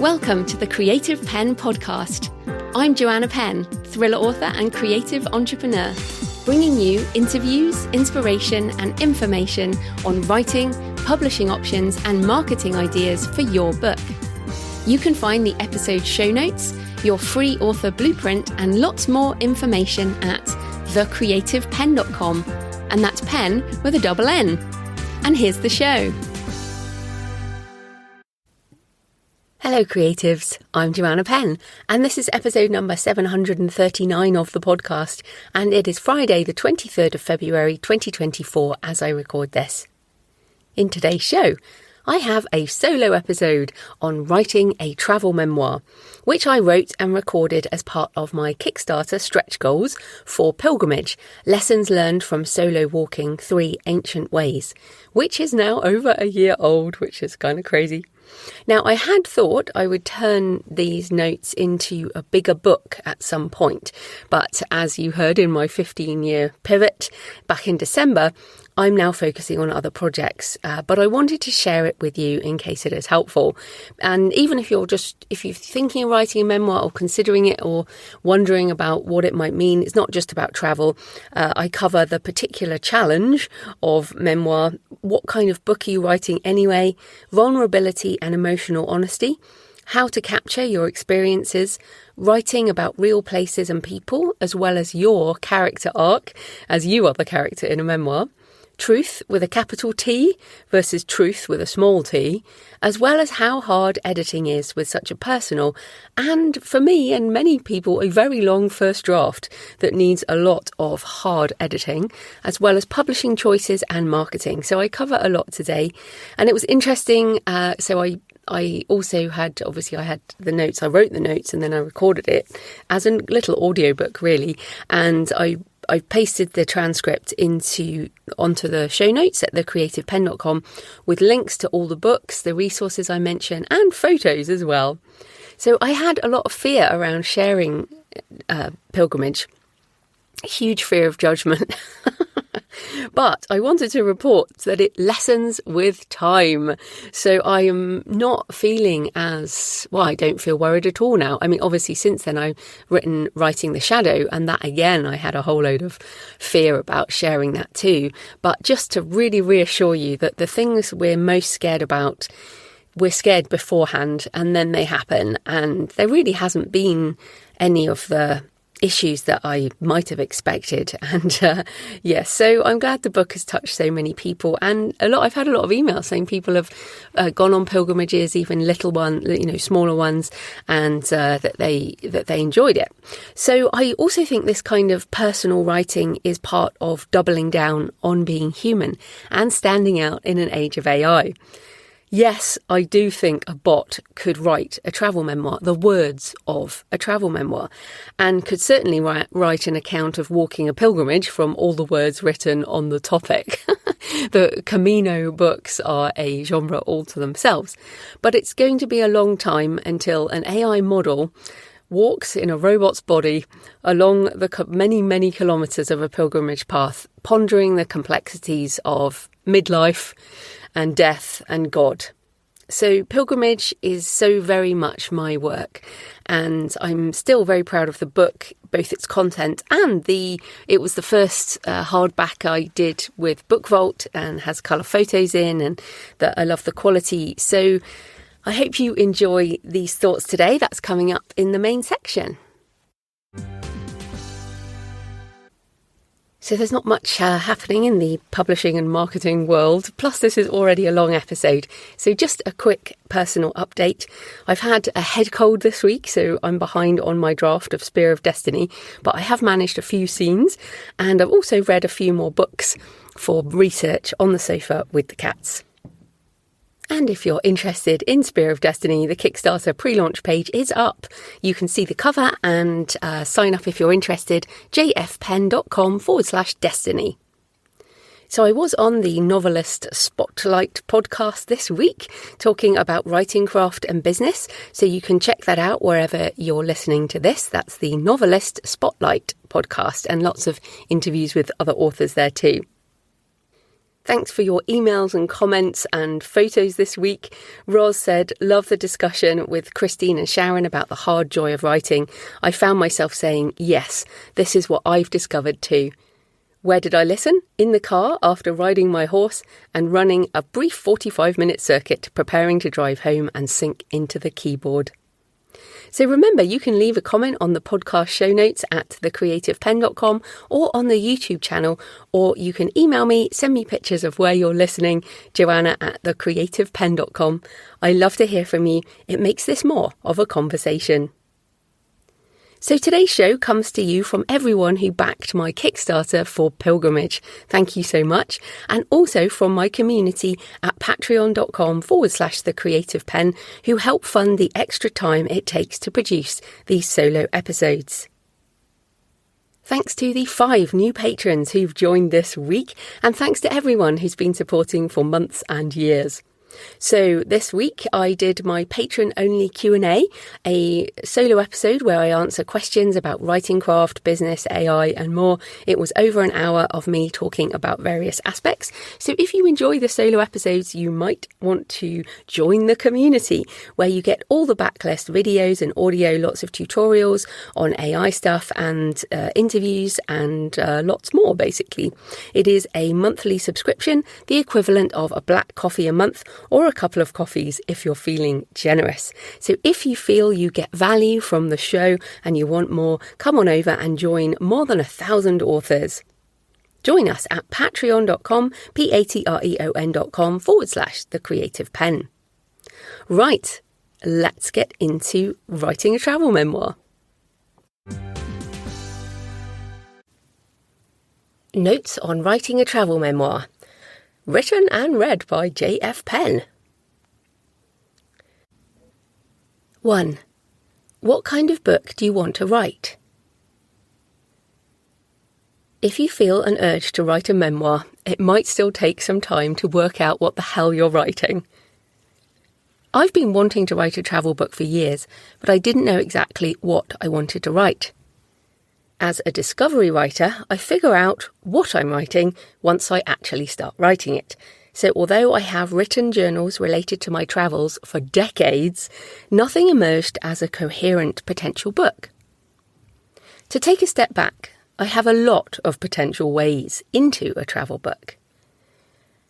Welcome to the Creative Penn podcast. I'm Joanna Penn, thriller author and creative entrepreneur, bringing you interviews, inspiration and information on writing, publishing options and marketing ideas for your book. You can find the episode show notes, your free author blueprint and lots more information at thecreativepenn.com, and that's Penn with a double N. And here's the show. Hello creatives, I'm Joanna Penn and this is episode number 739 of the podcast, and it is Friday the 23rd of February 2024 as I record this. In today's show, I have a solo episode on writing a travel memoir, which I wrote and recorded as part of my Kickstarter stretch goals for Pilgrimage, Lessons Learned from Solo Walking 3 Ancient Ways, which is now over a year old, which is kind of crazy. Now, I had thought I would turn these notes into a bigger book at some point, but as you heard in my 15-year pivot back in December, I'm now focusing on other projects, but I wanted to share it with you in case it is helpful. And even if you're thinking of writing a memoir or considering it or wondering about what it might mean, it's not just about travel. I cover the particular challenge of memoir, what kind of book are you writing anyway, vulnerability and emotional honesty, how to capture your experiences, writing about real places and people, as well as your character arc, as you are the character in a memoir, truth with a capital T versus truth with a small t, as well as how hard editing is with such a personal, and for me and many people, a very long first draft that needs a lot of hard editing, as well as publishing choices and marketing. So I cover a lot today, and it was interesting. I also had, obviously I had the notes, I wrote the notes and then I recorded it as a little audiobook really, and I pasted the transcript onto the show notes at thecreativepenn.com with links to all the books, the resources I mentioned, and photos as well. So I had a lot of fear around sharing Pilgrimage, huge fear of judgment. But I wanted to report that it lessens with time. So I am not feeling I don't feel worried at all now. I mean, obviously, since then I've written Writing the Shadow, and that again, I had a whole load of fear about sharing that too. But just to really reassure you that the things we're most scared about, we're scared beforehand and then they happen. And there really hasn't been any of the issues that I might have expected, and so I'm glad the book has touched so many people, and I've had a lot of emails saying people have gone on pilgrimages, even little ones, smaller ones, and that they enjoyed it. So I also think this kind of personal writing is part of doubling down on being human and standing out in an age of AI. Yes, I do think a bot could write a travel memoir, the words of a travel memoir, and could certainly write an account of walking a pilgrimage from all the words written on the topic. The Camino books are a genre all to themselves, but it's going to be a long time until an AI model walks in a robot's body along the many, many kilometres of a pilgrimage path, pondering the complexities of midlife and death and God. So Pilgrimage is so very much my work, and I'm still very proud of the book, both its content and it was the first hardback I did with Book Vault and has colour photos in, and that I love the quality. So I hope you enjoy these thoughts today. That's coming up in the main section. So there's not much happening in the publishing and marketing world, plus this is already a long episode. So just a quick personal update. I've had a head cold this week, so I'm behind on my draft of Spear of Destiny, but I have managed a few scenes, and I've also read a few more books for research on the sofa with the cats. And if you're interested in Spear of Destiny, the Kickstarter pre-launch page is up. You can see the cover and sign up if you're interested, jfpenn.com/destiny. So I was on the Novelist Spotlight podcast this week talking about writing craft and business. So you can check that out wherever you're listening to this. That's the Novelist Spotlight podcast, and lots of interviews with other authors there too. Thanks for your emails and comments and photos this week. Roz said, love the discussion with Christine and Sharon about the hard joy of writing. I found myself saying, yes, this is what I've discovered too. Where did I listen? In the car after riding my horse and running a brief 45-minute circuit, preparing to drive home and sink into the keyboard. So remember, you can leave a comment on the podcast show notes at thecreativepenn.com or on the YouTube channel, or you can email me, send me pictures of where you're listening, joanna@thecreativepenn.com. I love to hear from you. It makes this more of a conversation. So today's show comes to you from everyone who backed my Kickstarter for Pilgrimage. Thank you so much. And also from my community at patreon.com/thecreativepenn, who help fund the extra time it takes to produce these solo episodes. Thanks to the 5 new patrons who've joined this week, and thanks to everyone who's been supporting for months and years. So this week I did my patron-only Q&A, a solo episode where I answer questions about writing craft, business, AI and more. It was over an hour of me talking about various aspects. So if you enjoy the solo episodes, you might want to join the community where you get all the backlist videos and audio, lots of tutorials on AI stuff and interviews and lots more basically. It is a monthly subscription, the equivalent of a black coffee a month, or a couple of coffees if you're feeling generous. So if you feel you get value from the show and you want more, come on over and join more than 1,000 authors. Join us at patreon.com, patreon.com/thecreativepenn. Right, let's get into writing a travel memoir. Notes on writing a travel memoir. Written and read by J.F. Penn. 1. What kind of book do you want to write? If you feel an urge to write a memoir, it might still take some time to work out what the hell you're writing. I've been wanting to write a travel book for years, but I didn't know exactly what I wanted to write. As a discovery writer, I figure out what I'm writing once I actually start writing it. So although I have written journals related to my travels for decades, nothing emerged as a coherent potential book. To take a step back, I have a lot of potential ways into a travel book.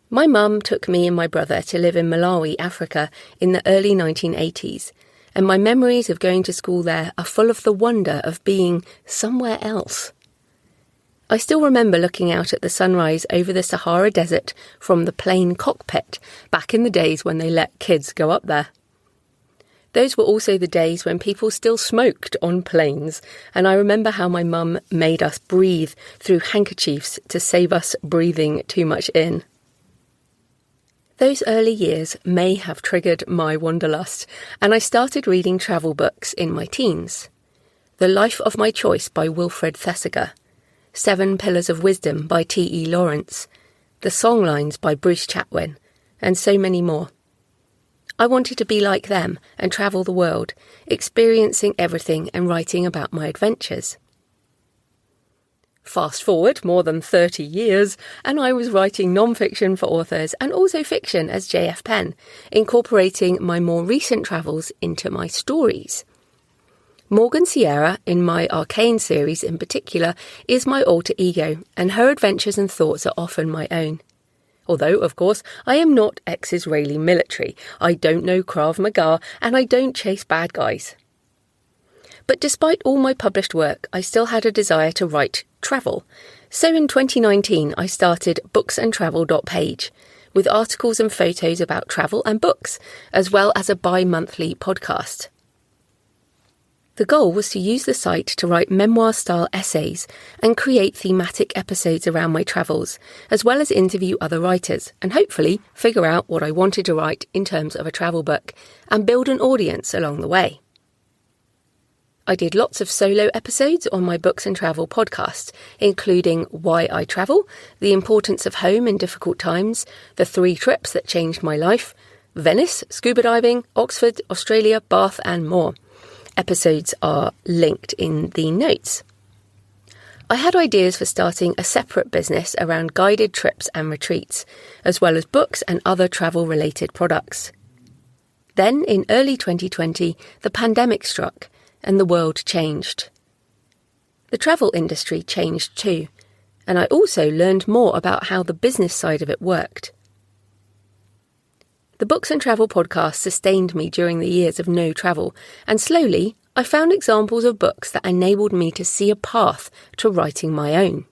My mum took me and my brother to live in Malawi, Africa in the early 1980s. And my memories of going to school there are full of the wonder of being somewhere else. I still remember looking out at the sunrise over the Sahara Desert from the plane cockpit back in the days when they let kids go up there. Those were also the days when people still smoked on planes, and I remember how my mum made us breathe through handkerchiefs to save us breathing too much in. Those early years may have triggered my wanderlust, and I started reading travel books in my teens. The Life of My Choice by Wilfred Thesiger, 7 Pillars of Wisdom by T.E. Lawrence, The Songlines by Bruce Chatwin, and so many more. I wanted to be like them and travel the world, experiencing everything and writing about my adventures. Fast forward more than 30 years, and I was writing non-fiction for authors and also fiction as J.F. Penn, incorporating my more recent travels into my stories. Morgan Sierra, in my Arcane series in particular, is my alter ego, and her adventures and thoughts are often my own. Although, of course, I am not ex-Israeli military, I don't know Krav Maga, and I don't chase bad guys. But despite all my published work, I still had a desire to write travel. So in 2019, I started booksandtravel.page, with articles and photos about travel and books, as well as a bi-monthly podcast. The goal was to use the site to write memoir-style essays and create thematic episodes around my travels, as well as interview other writers, and hopefully figure out what I wanted to write in terms of a travel book, and build an audience along the way. I did lots of solo episodes on my Books and Travel podcast, including Why I Travel, The Importance of Home in Difficult Times, The 3 Trips That Changed My Life, Venice, Scuba Diving, Oxford, Australia, Bath and more. Episodes are linked in the notes. I had ideas for starting a separate business around guided trips and retreats, as well as books and other travel-related products. Then, in early 2020, the pandemic struck and the world changed. The travel industry changed too, and I also learned more about how the business side of it worked. The books and travel podcast sustained me during the years of no travel, and slowly I found examples of books that enabled me to see a path to writing my own.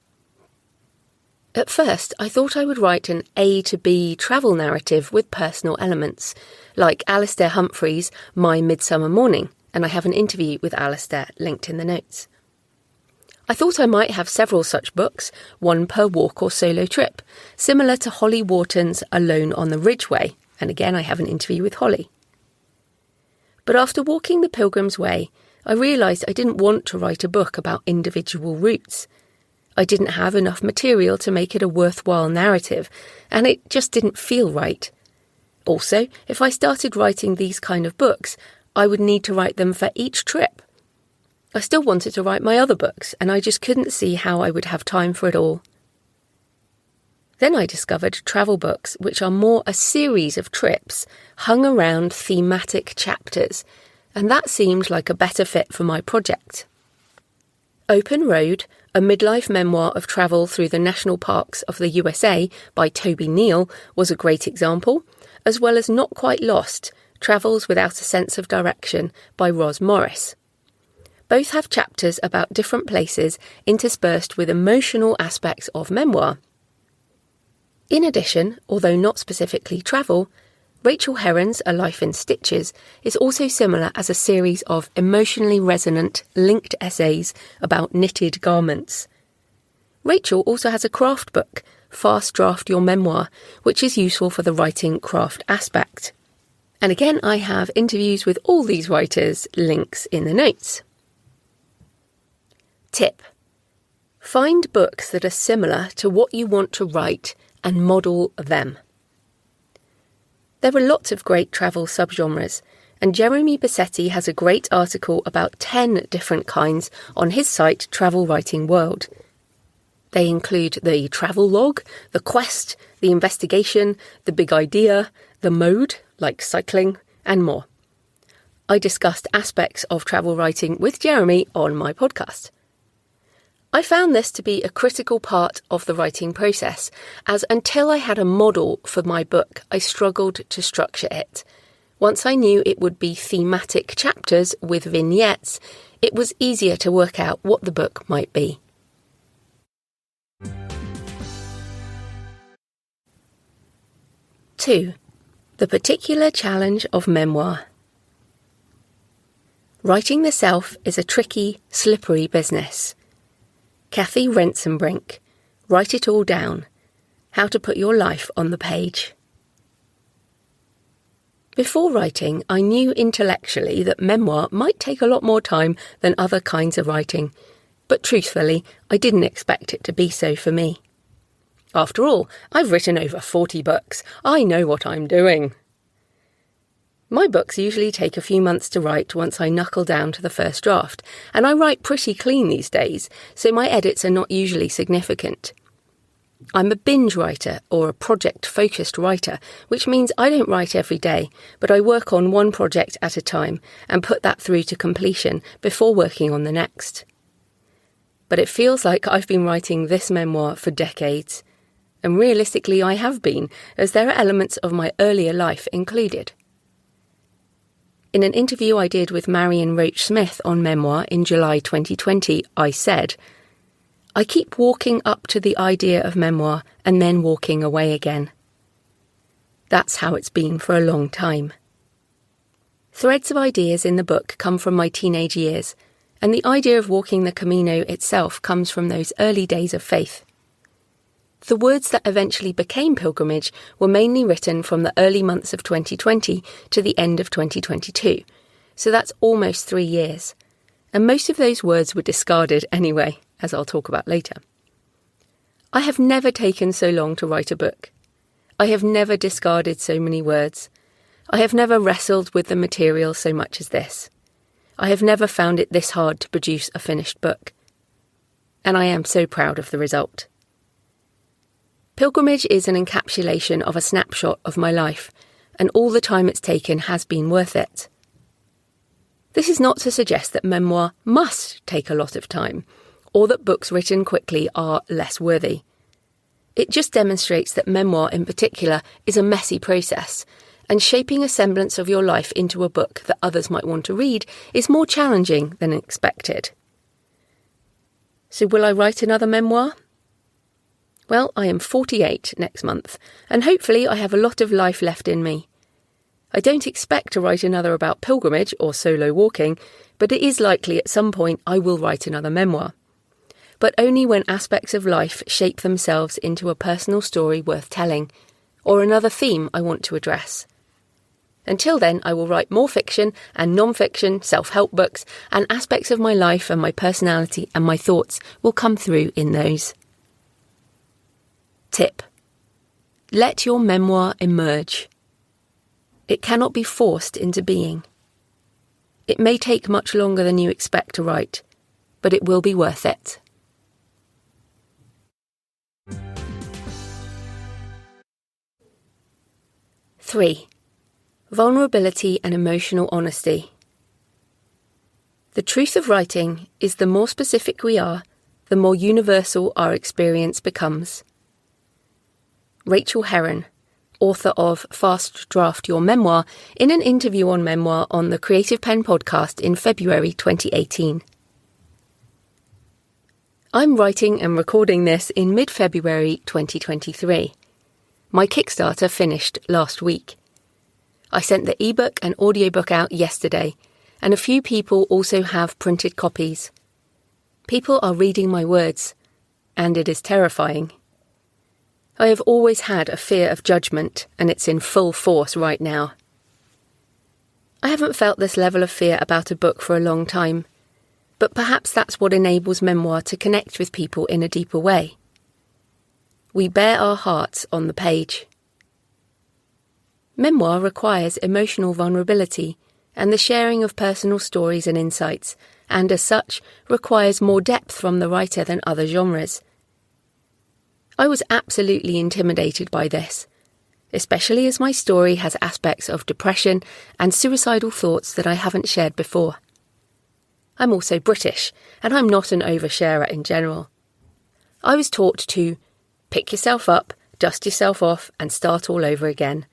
At first, I thought I would write an A to B travel narrative with personal elements, like Alistair Humphrey's My Midsummer Morning, and I have an interview with Alistair linked in the notes. I thought I might have several such books, one per walk or solo trip, similar to Holly Wharton's Alone on the Ridgeway, and again I have an interview with Holly. But after walking the Pilgrim's Way, I realised I didn't want to write a book about individual routes. I didn't have enough material to make it a worthwhile narrative, and it just didn't feel right. Also, if I started writing these kind of books, I would need to write them for each trip. I still wanted to write my other books, and I just couldn't see how I would have time for it all. Then I discovered travel books, which are more a series of trips hung around thematic chapters, and that seemed like a better fit for my project. Open Road, a midlife memoir of travel through the national parks of the USA by Toby Neal, was a great example, as well as Not Quite Lost, Travels Without a Sense of Direction by Ros Morris. Both have chapters about different places interspersed with emotional aspects of memoir. In addition, although not specifically travel, Rachel Herron's A Life in Stitches is also similar as a series of emotionally resonant, linked essays about knitted garments. Rachel also has a craft book, Fast Draft Your Memoir, which is useful for the writing craft aspect. And again, I have interviews with all these writers, links in the notes. Tip: find books that are similar to what you want to write and model them. There are lots of great travel subgenres, and Jeremy Bassetti has a great article about 10 different kinds on his site Travel Writing World. They include the travel log, the quest, the investigation, the big idea, the mode, like cycling, and more. I discussed aspects of travel writing with Jeremy on my podcast. I found this to be a critical part of the writing process, as until I had a model for my book, I struggled to structure it. Once I knew it would be thematic chapters with vignettes, it was easier to work out what the book might be. Two, the particular challenge of memoir. Writing the self is a tricky, slippery business. Kathy Rensenbrink, Write It All Down, How to Put Your Life on the Page. Before writing, I knew intellectually that memoir might take a lot more time than other kinds of writing, but truthfully, I didn't expect it to be so for me. After all, I've written over 40 books. I know what I'm doing. My books usually take a few months to write once I knuckle down to the first draft, and I write pretty clean these days, so my edits are not usually significant. I'm a binge writer, or a project-focused writer, which means I don't write every day, but I work on one project at a time and put that through to completion before working on the next. But it feels like I've been writing this memoir for decades, and realistically I have been, as there are elements of my earlier life included. In an interview I did with Marion Roach Smith on Memoir in July 2020, I said, I keep walking up to the idea of memoir and then walking away again. That's how it's been for a long time. Threads of ideas in the book come from my teenage years, and the idea of walking the Camino itself comes from those early days of faith. The words that eventually became Pilgrimage were mainly written from the early months of 2020 to the end of 2022, so that's almost 3 years. And most of those words were discarded anyway, as I'll talk about later. I have never taken so long to write a book. I have never discarded so many words. I have never wrestled with the material so much as this. I have never found it this hard to produce a finished book. and I am so proud of the result. Pilgrimage is an encapsulation of a snapshot of my life, and all the time it's taken has been worth it. This is not to suggest that memoir must take a lot of time, or that books written quickly are less worthy. It just demonstrates that memoir in particular is a messy process, and shaping a semblance of your life into a book that others might want to read is more challenging than expected. So will I write another memoir? Well, I am 48 next month, and hopefully I have a lot of life left in me. I don't expect to write another about pilgrimage or solo walking, but it is likely at some point I will write another memoir. But only when aspects of life shape themselves into a personal story worth telling, or another theme I want to address. Until then, I will write more fiction and non-fiction self-help books, and aspects of my life and my personality and my thoughts will come through in those. Tip: let your memoir emerge. It cannot be forced into being. It may take much longer than you expect to write, but it will be worth it. Three, vulnerability and emotional honesty. The truth of writing is the more specific we are, the more universal our experience becomes. Rachel Herron, author of Fast Draft Your Memoir, in an interview on memoir on the Creative Penn podcast in February 2018. I'm writing and recording this in mid-February 2023. My Kickstarter finished last week. I sent the ebook and audiobook out yesterday, and a few people also have printed copies. People are reading my words, and it is terrifying. I have always had a fear of judgment, and it's in full force right now. I haven't felt this level of fear about a book for a long time, but perhaps that's what enables memoir to connect with people in a deeper way. We bare our hearts on the page. Memoir requires emotional vulnerability and the sharing of personal stories and insights, and as such, requires more depth from the writer than other genres. I was absolutely intimidated by this, especially as my story has aspects of depression and suicidal thoughts that I haven't shared before. I'm also British, and I'm not an oversharer in general. I was taught to pick yourself up, dust yourself off, and start all over again.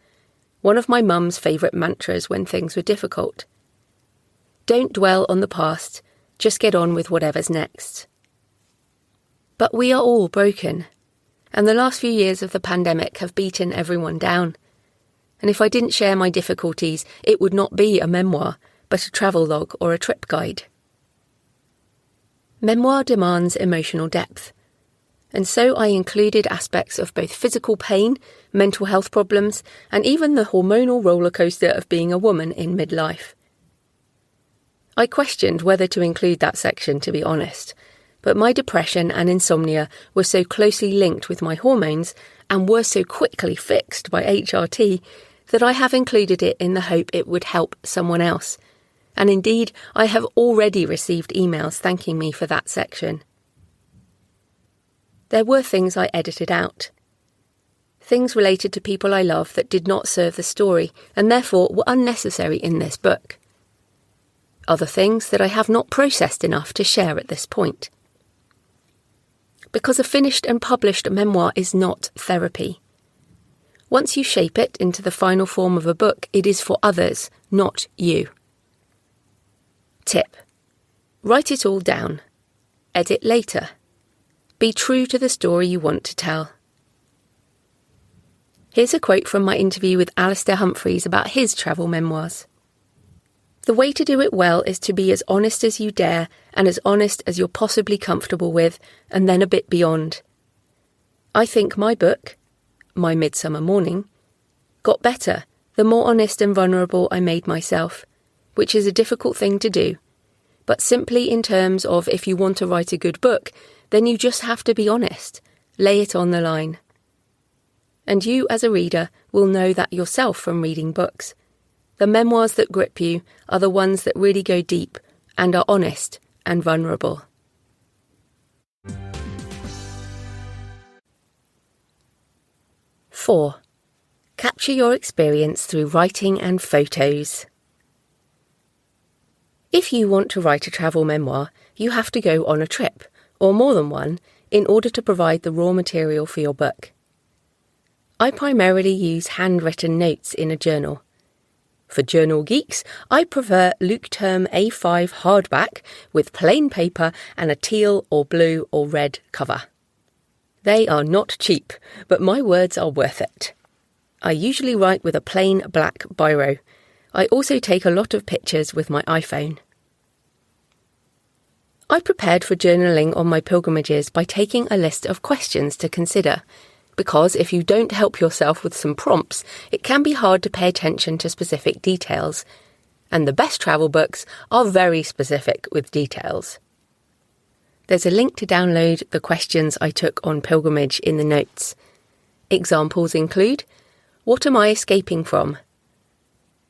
One of my mum's favourite mantras when things were difficult. Don't dwell on the past, just get on with whatever's next. But we are all broken, and the last few years of the pandemic have beaten everyone down. And if I didn't share my difficulties, it would not be a memoir, but a travel log or a trip guide. Memoir demands emotional depth, and so I included aspects of both physical pain, mental health problems, and even the hormonal roller coaster of being a woman in midlife. I questioned whether to include that section, to be honest, but my depression and insomnia were so closely linked with my hormones and were so quickly fixed by HRT that I have included it in the hope it would help someone else. And indeed, I have already received emails thanking me for that section. There were things I edited out. Things related to people I love that did not serve the story and therefore were unnecessary in this book. Other things that I have not processed enough to share at this point. Because a finished and published memoir is not therapy. Once you shape it into the final form of a book, it is for others, not you. Tip: write it all down. Edit later. Be true to the story you want to tell. Here's a quote from my interview with Alistair Humphreys about his travel memoirs. The way to do it well is to be as honest as you dare and as honest as you're possibly comfortable with, and then a bit beyond. I think my book, My Midsummer Morning, got better the more honest and vulnerable I made myself, which is a difficult thing to do. But simply in terms of if you want to write a good book, then you just have to be honest, lay it on the line. And you as a reader will know that yourself from reading books. The memoirs that grip you are the ones that really go deep and are honest and vulnerable. 4. Capture your experience through writing and photos. If you want to write a travel memoir, you have to go on a trip, or more than one, in order to provide the raw material for your book. I primarily use handwritten notes in a journal. For journal geeks, I prefer Luke Term A5 hardback with plain paper and a teal or blue or red cover. They are not cheap, but my words are worth it. I usually write with a plain black biro. I also take a lot of pictures with my iPhone. I prepared for journaling on my pilgrimages by taking a list of questions to consider, because if you don't help yourself with some prompts, it can be hard to pay attention to specific details, and the best travel books are very specific with details. There's a link to download the questions I took on pilgrimage in the notes. Examples include: what am I escaping from?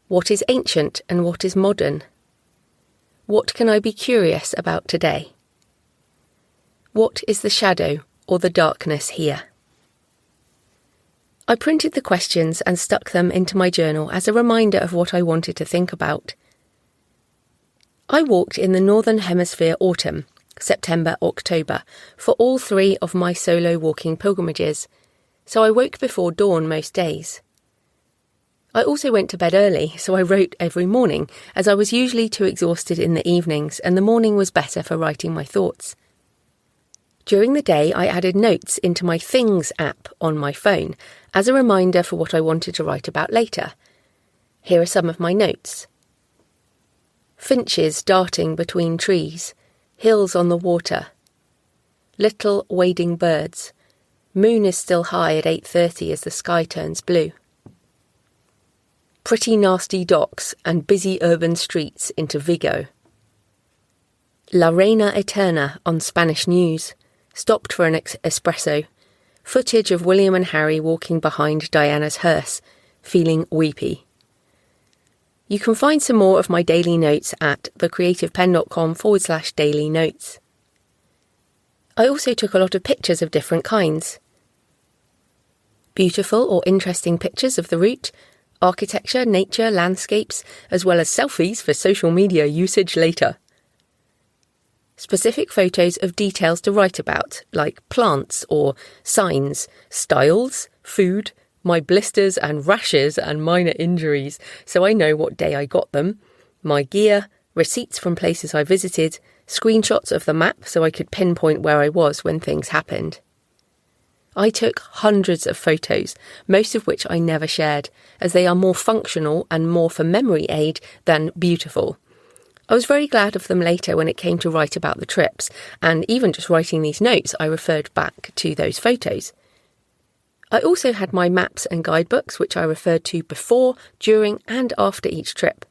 What is ancient and what is modern? What can I be curious about today? What is the shadow or the darkness here? I printed the questions and stuck them into my journal as a reminder of what I wanted to think about. I walked in the Northern Hemisphere autumn, September, October, for all 3 of my solo walking pilgrimages, so I woke before dawn most days. I also went to bed early, so I wrote every morning, as I was usually too exhausted in the evenings and the morning was better for writing my thoughts. During the day, I added notes into my Things app on my phone as a reminder for what I wanted to write about later. Here are some of my notes. Finches darting between trees, hills on the water, little wading birds, moon is still high at 8:30 as the sky turns blue. Pretty nasty docks and busy urban streets into Vigo. La Reina Eterna on Spanish News. Stopped for an espresso. Footage of William and Harry walking behind Diana's hearse, feeling weepy. You can find some more of my daily notes at thecreativepenn.com/daily notes. I also took a lot of pictures of different kinds. Beautiful or interesting pictures of the route, architecture, nature, landscapes, as well as selfies for social media usage later. Specific photos of details to write about, like plants or signs, styles, food, my blisters and rashes and minor injuries, so I know what day I got them, my gear, receipts from places I visited, screenshots of the map so I could pinpoint where I was when things happened. I took hundreds of photos, most of which I never shared, as they are more functional and more for memory aid than beautiful. I was very glad of them later when it came to write about the trips, and even just writing these notes, I referred back to those photos. I also had my maps and guidebooks, which I referred to before, during, and after each trip.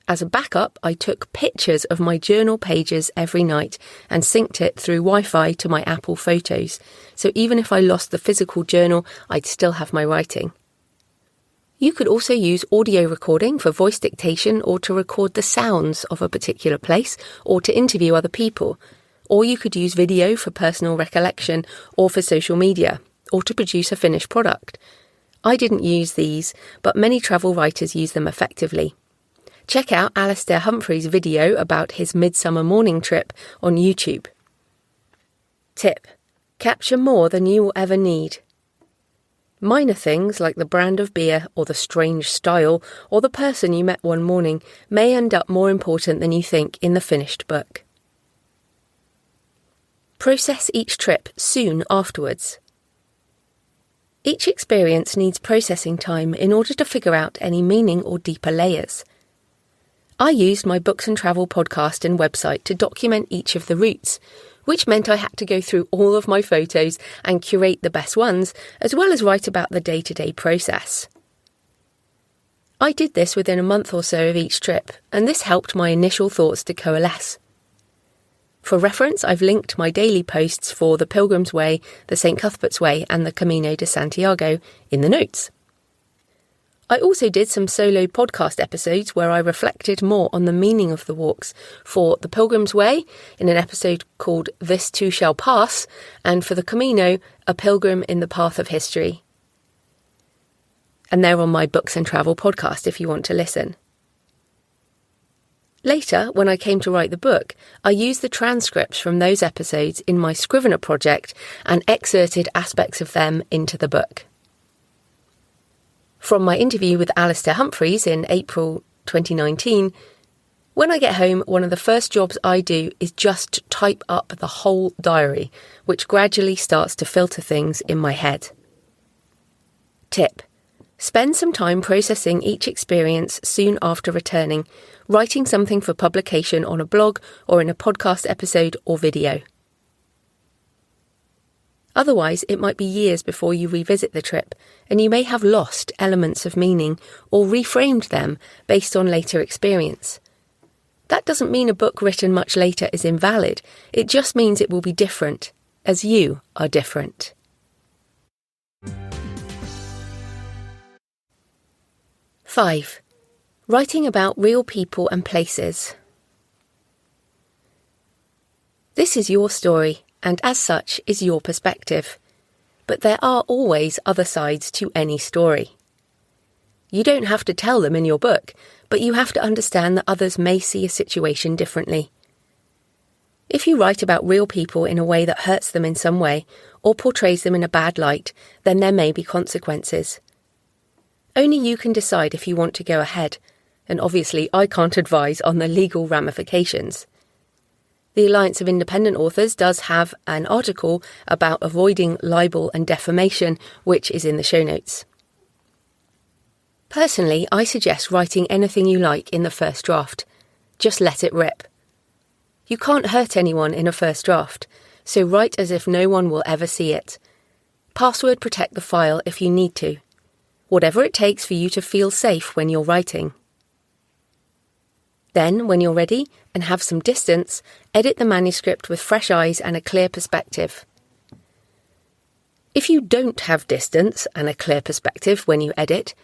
As a backup, I took pictures of my journal pages every night and synced it through Wi-Fi to my Apple Photos, so even if I lost the physical journal, I'd still have my writing. You could also use audio recording for voice dictation or to record the sounds of a particular place or to interview other people, or you could use video for personal recollection or for social media, or to produce a finished product. I didn't use these, but many travel writers use them effectively. Check out Alistair Humphrey's video about his midsummer morning trip on YouTube. Tip: capture more than you will ever need. Minor things like the brand of beer or the strange style or the person you met one morning may end up more important than you think in the finished book. Process each trip soon afterwards. Each experience needs processing time in order to figure out any meaning or deeper layers. I used my Books and Travel podcast and website to document each of the routes, which meant I had to go through all of my photos and curate the best ones, as well as write about the day-to-day process. I did this within a month or so of each trip, and this helped my initial thoughts to coalesce. For reference, I've linked my daily posts for the Pilgrim's Way, the St. Cuthbert's Way, and the Camino de Santiago in the notes. I also did some solo podcast episodes where I reflected more on the meaning of the walks for the Pilgrim's Way in an episode called This Too Shall Pass, and for the Camino, A Pilgrim in the Path of History. and they're on my Books and Travel podcast if you want to listen. Later, when I came to write the book, I used the transcripts from those episodes in my Scrivener project and excerpted aspects of them into the book. From my interview with Alistair Humphreys in April 2019, when I get home, one of the first jobs I do is just type up the whole diary, which gradually starts to filter things in my head. Tip: spend some time processing each experience soon after returning, writing something for publication on a blog or in a podcast episode or video. Otherwise, it might be years before you revisit the trip, and you may have lost elements of meaning or reframed them based on later experience. That doesn't mean a book written much later is invalid. It just means it will be different, as you are different. Five, writing about real people and places. This is your story, and as such is your perspective. But there are always other sides to any story. You don't have to tell them in your book, but you have to understand that others may see a situation differently. If you write about real people in a way that hurts them in some way, or portrays them in a bad light, then there may be consequences. Only you can decide if you want to go ahead, and obviously I can't advise on the legal ramifications. The Alliance of Independent Authors does have an article about avoiding libel and defamation, which is in the show notes. Personally, I suggest writing anything you like in the first draft. Just let it rip. You can't hurt anyone in a first draft, so write as if no one will ever see it. Password protect the file if you need to. Whatever it takes for you to feel safe when you're writing. Then, when you're ready and have some distance, edit the manuscript with fresh eyes and a clear perspective. If you don't have distance and a clear perspective when you edit,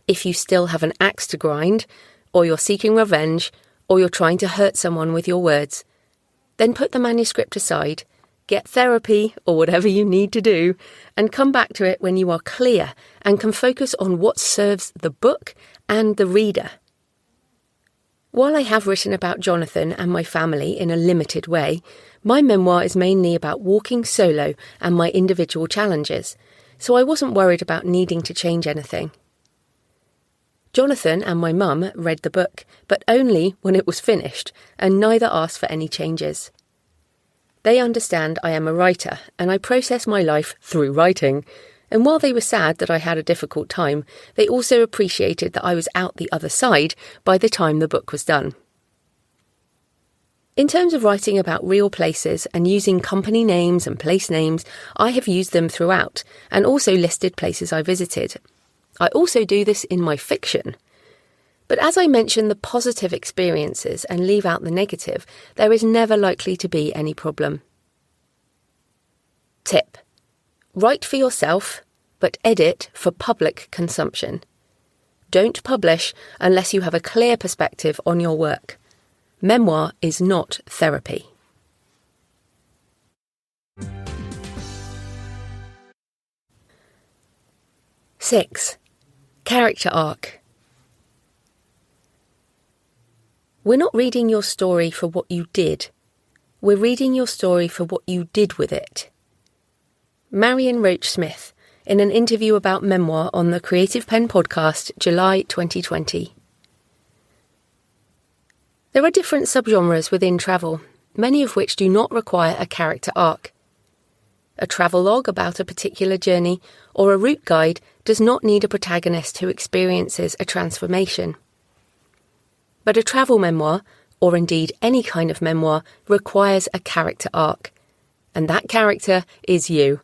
if you still have an axe to grind, or you're seeking revenge, or you're trying to hurt someone with your words, then put the manuscript aside, get therapy or whatever you need to do, and come back to it when you are clear and can focus on what serves the book and the reader. While I have written about Jonathan and my family in a limited way, my memoir is mainly about walking solo and my individual challenges, so I wasn't worried about needing to change anything. Jonathan and my mum read the book, but only when it was finished, and neither asked for any changes. They understand I am a writer, and I process my life through writing, and while they were sad that I had a difficult time, they also appreciated that I was out the other side by the time the book was done. In terms of writing about real places and using company names and place names, I have used them throughout, and also listed places I visited. I also do this in my fiction. But as I mention the positive experiences and leave out the negative, there is never likely to be any problem. Tip: write for yourself, but edit for public consumption. Don't publish unless you have a clear perspective on your work. Memoir is not therapy. Six, character arc. We're not reading your story for what you did. We're reading your story for what you did with it. Marion Roach Smith, in an interview about Memoir on the Creative Penn podcast, July 2020. There are different subgenres within travel, many of which do not require a character arc. A travelogue about a particular journey or a route guide does not need a protagonist who experiences a transformation. But a travel memoir, or indeed any kind of memoir, requires a character arc. And that character is you.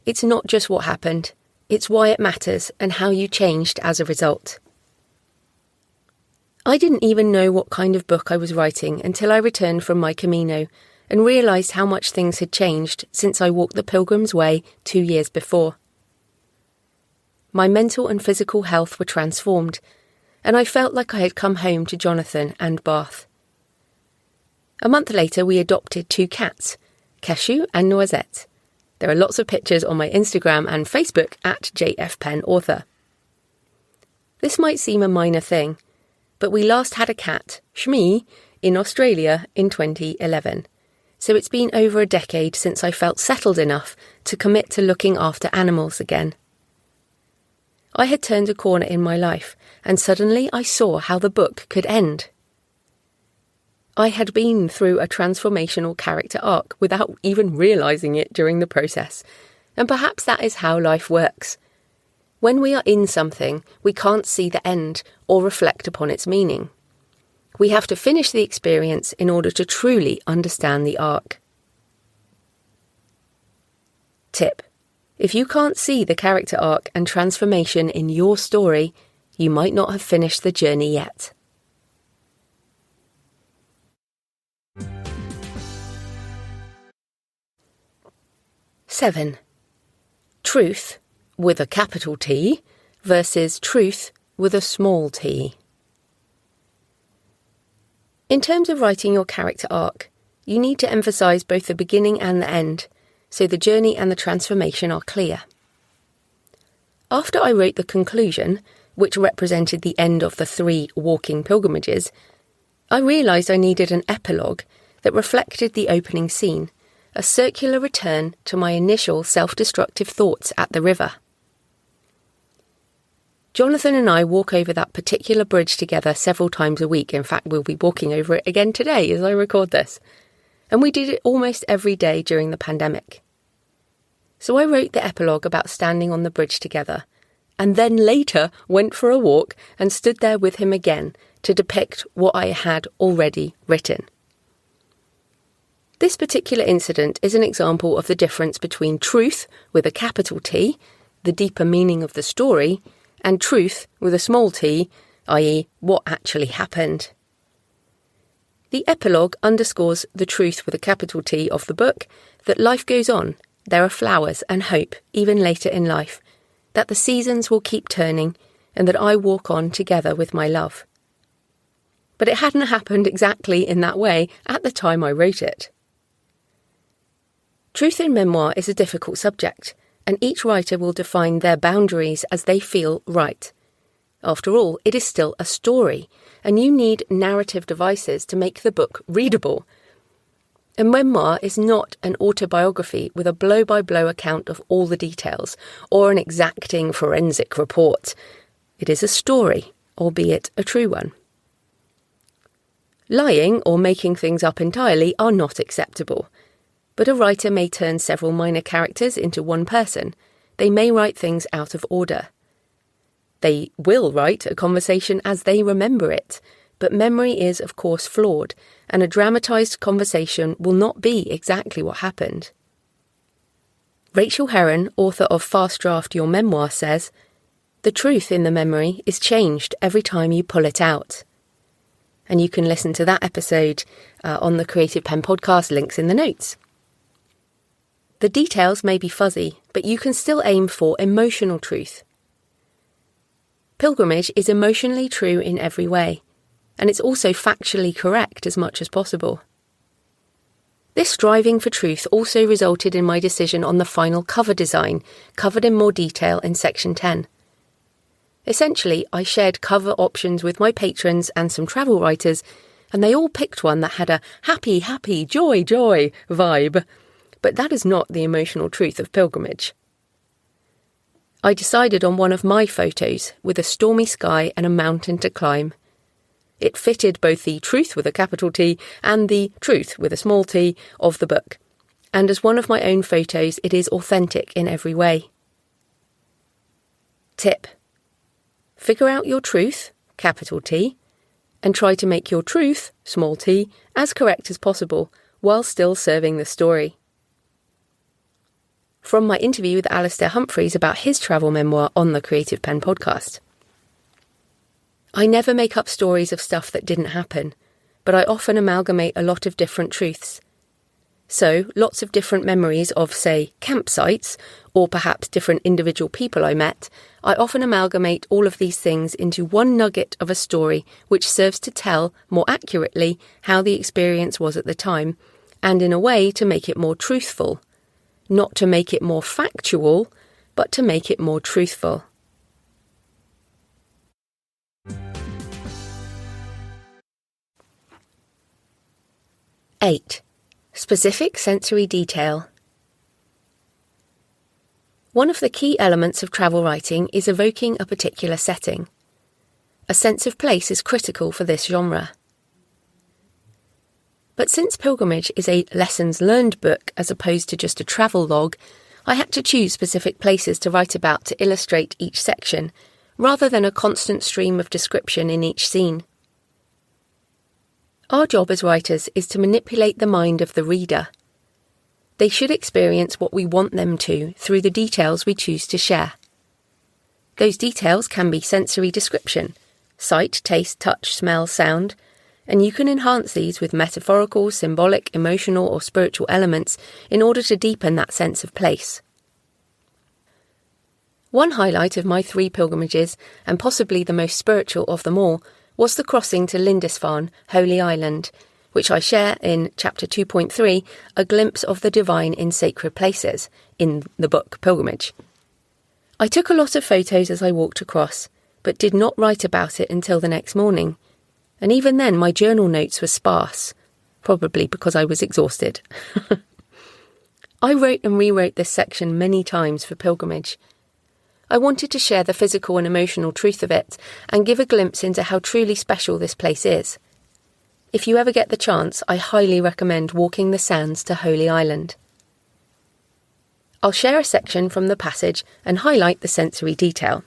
It's not just what happened, it's why it matters and how you changed as a result. I didn't even know what kind of book I was writing until I returned from my Camino and realised how much things had changed since I walked the Pilgrim's Way 2 years before. My mental and physical health were transformed, and I felt like I had come home to Jonathan and Bath. A month later, we adopted 2 cats, Cashew and Noisette. There are lots of pictures on my Instagram and Facebook at JFPennAuthor. This might seem a minor thing, but we last had a cat, Shmi, in Australia in 2011. So it's been over a decade since I felt settled enough to commit to looking after animals again. I had turned a corner in my life, and suddenly I saw how the book could end. I had been through a transformational character arc without even realising it during the process, and perhaps that is how life works. When we are in something, we can't see the end or reflect upon its meaning. We have to finish the experience in order to truly understand the arc. Tip: if you can't see the character arc and transformation in your story, you might not have finished the journey yet. Seven. Truth with a capital T versus truth with a small t. In terms of writing your character arc, you need to emphasise both the beginning and the end, so the journey and the transformation are clear. After I wrote the conclusion, which represented the end of the 3 walking pilgrimages, I realised I needed an epilogue that reflected the opening scene, a circular return to my initial self-destructive thoughts at the river. Jonathan and I walk over that particular bridge together several times a week. In fact, we'll be walking over it again today as I record this. And we did it almost every day during the pandemic. So I wrote the epilogue about standing on the bridge together, and then later went for a walk and stood there with him again to depict what I had already written. This particular incident is an example of the difference between truth with a capital T, the deeper meaning of the story, and truth with a small t, i.e. what actually happened. The epilogue underscores the truth with a capital T of the book, that life goes on, there are flowers and hope even later in life, that the seasons will keep turning, and that I walk on together with my love. But it hadn't happened exactly in that way at the time I wrote it. Truth in memoir is a difficult subject, and each writer will define their boundaries as they feel right. After all, it is still a story, and you need narrative devices to make the book readable. A memoir is not an autobiography with a blow-by-blow account of all the details, or an exacting forensic report. It is a story, albeit a true one. Lying or making things up entirely are not acceptable. But a writer may turn several minor characters into one person. They may write things out of order. They will write a conversation as they remember it, but memory is, of course, flawed, and a dramatised conversation will not be exactly what happened. Rachel Herron, author of Fast Draft Your Memoir, says, "The truth in the memory is changed every time you pull it out." And you can listen to that episode on the Creative Penn podcast, links in the notes. The details may be fuzzy, but you can still aim for emotional truth. Pilgrimage is emotionally true in every way, and it's also factually correct as much as possible. This striving for truth also resulted in my decision on the final cover design, covered in more detail in section 10. Essentially, I shared cover options with my patrons and some travel writers, and they all picked one that had a happy, happy, joy, joy vibe. But that is not the emotional truth of pilgrimage. I decided on one of my photos with a stormy sky and a mountain to climb. It fitted both the truth with a capital T and the truth with a small t of the book, and as one of my own photos, it is authentic in every way. Tip: figure out your truth, capital T, and try to make your truth, small t, as correct as possible while still serving the story. From my interview with Alistair Humphreys about his travel memoir on the Creative Penn podcast. I never make up stories of stuff that didn't happen, but I often amalgamate a lot of different truths. So, lots of different memories of, say, campsites, or perhaps different individual people I met, I often amalgamate all of these things into one nugget of a story which serves to tell, more accurately, how the experience was at the time, and in a way to make it more truthful. Not to make it more factual, but to make it more truthful. 8. Specific sensory detail. One of the key elements of travel writing is evoking a particular setting. A sense of place is critical for this genre. But since Pilgrimage is a lessons learned book as opposed to just a travel log, I had to choose specific places to write about to illustrate each section, rather than a constant stream of description in each scene. Our job as writers is to manipulate the mind of the reader. They should experience what we want them to through the details we choose to share. Those details can be sensory description, sight, taste, touch, smell, sound, and you can enhance these with metaphorical, symbolic, emotional or spiritual elements in order to deepen that sense of place. One highlight of my 3 pilgrimages, and possibly the most spiritual of them all, was the crossing to Lindisfarne, Holy Island, which I share in Chapter 2.3, A Glimpse of the Divine in Sacred Places, in the book Pilgrimage. I took a lot of photos as I walked across, but did not write about it until the next morning, and even then my journal notes were sparse, probably because I was exhausted. I wrote and rewrote this section many times for Pilgrimage. I wanted to share the physical and emotional truth of it, and give a glimpse into how truly special this place is. If you ever get the chance, I highly recommend walking the sands to Holy Island. I'll share a section from the passage and highlight the sensory detail.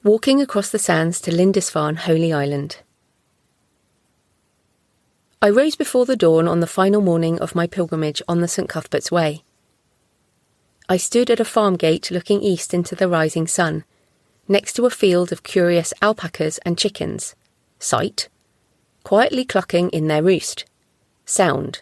Walking across the sands to Lindisfarne, Holy Island. I rose before the dawn on the final morning of my pilgrimage on the St. Cuthbert's Way. I stood at a farm gate looking east into the rising sun, next to a field of curious alpacas and chickens. Sight. Quietly clucking in their roost. Sound.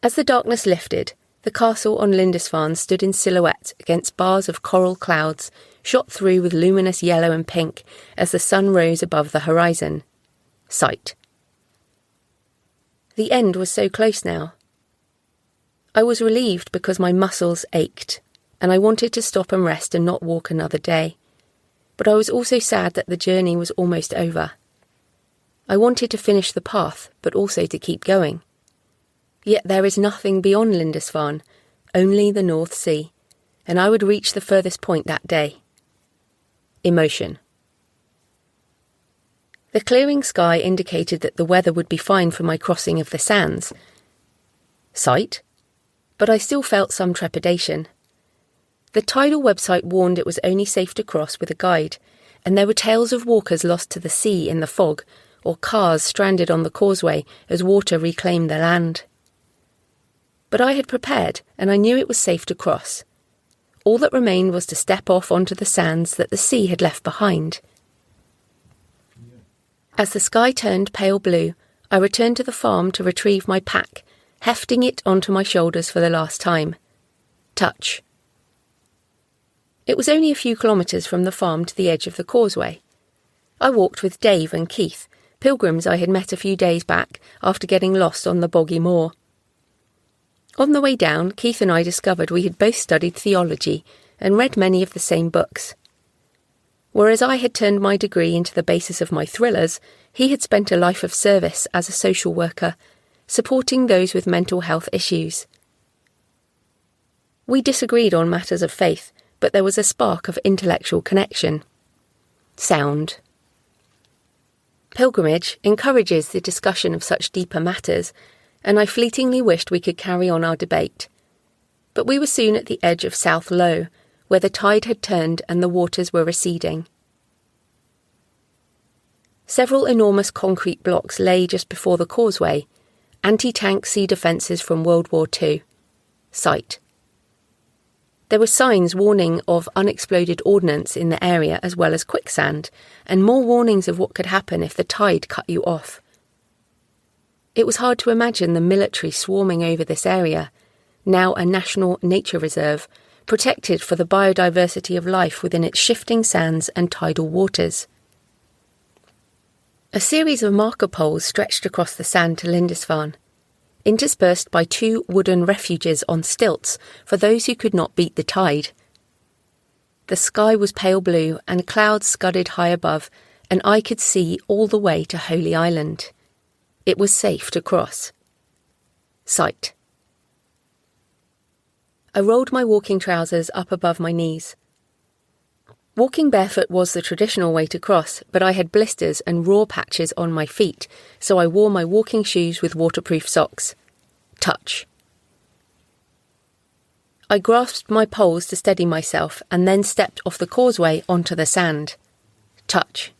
As the darkness lifted, the castle on Lindisfarne stood in silhouette against bars of coral clouds, shot through with luminous yellow and pink as the sun rose above the horizon. Sight. The end was so close now. I was relieved because my muscles ached, and I wanted to stop and rest and not walk another day. But I was also sad that the journey was almost over. I wanted to finish the path, but also to keep going. Yet there is nothing beyond Lindisfarne, only the North Sea, and I would reach the furthest point that day. Emotion. The clearing sky indicated that the weather would be fine for my crossing of the sands. Sight. But I still felt some trepidation. The tidal website warned it was only safe to cross with a guide, and there were tales of walkers lost to the sea in the fog, or cars stranded on the causeway as water reclaimed the land. But I had prepared, and I knew it was safe to cross. All that remained was to step off onto the sands that the sea had left behind. As the sky turned pale blue, I returned to the farm to retrieve my pack, hefting it onto my shoulders for the last time. Touch. It was only a few kilometres from the farm to the edge of the causeway. I walked with Dave and Keith, pilgrims I had met a few days back after getting lost on the boggy moor. On the way down, Keith and I discovered we had both studied theology and read many of the same books. Whereas I had turned my degree into the basis of my thrillers, he had spent a life of service as a social worker, supporting those with mental health issues. We disagreed on matters of faith, but there was a spark of intellectual connection. Sound. Pilgrimage encourages the discussion of such deeper matters, and I fleetingly wished we could carry on our debate. But we were soon at the edge of South Low, where the tide had turned and the waters were receding. Several enormous concrete blocks lay just before the causeway, anti-tank sea defences from World War II. Sight. There were signs warning of unexploded ordnance in the area as well as quicksand, and more warnings of what could happen if the tide cut you off. It was hard to imagine the military swarming over this area, now a national nature reserve, protected for the biodiversity of life within its shifting sands and tidal waters. A series of marker poles stretched across the sand to Lindisfarne, interspersed by 2 wooden refuges on stilts for those who could not beat the tide. The sky was pale blue and clouds scudded high above and I could see all the way to Holy Island. It was safe to cross. Sight. I rolled my walking trousers up above my knees. Walking barefoot was the traditional way to cross, but I had blisters and raw patches on my feet, so I wore my walking shoes with waterproof socks. Touch. I grasped my poles to steady myself and then stepped off the causeway onto the sand. Touch.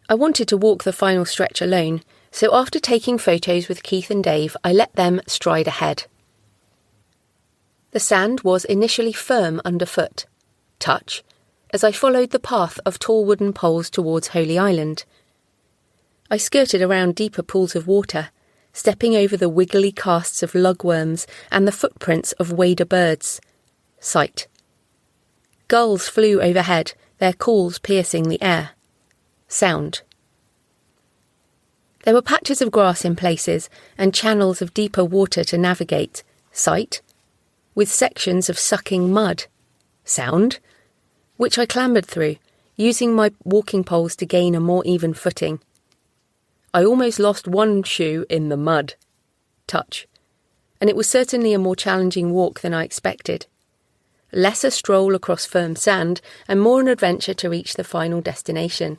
I wanted to walk the final stretch alone, so after taking photos with Keith and Dave, I let them stride ahead. The sand was initially firm underfoot. Touch, as I followed the path of tall wooden poles towards Holy Island. I skirted around deeper pools of water, stepping over the wiggly casts of lugworms and the footprints of wader birds. Sight. Gulls flew overhead, their calls piercing the air. Sound. There were patches of grass in places and channels of deeper water to navigate. Sight. With sections of sucking mud. Sound. Which I clambered through, using my walking poles to gain a more even footing. I almost lost one shoe in the mud. Touch. And it was certainly a more challenging walk than I expected. Less a stroll across firm sand and more an adventure to reach the final destination.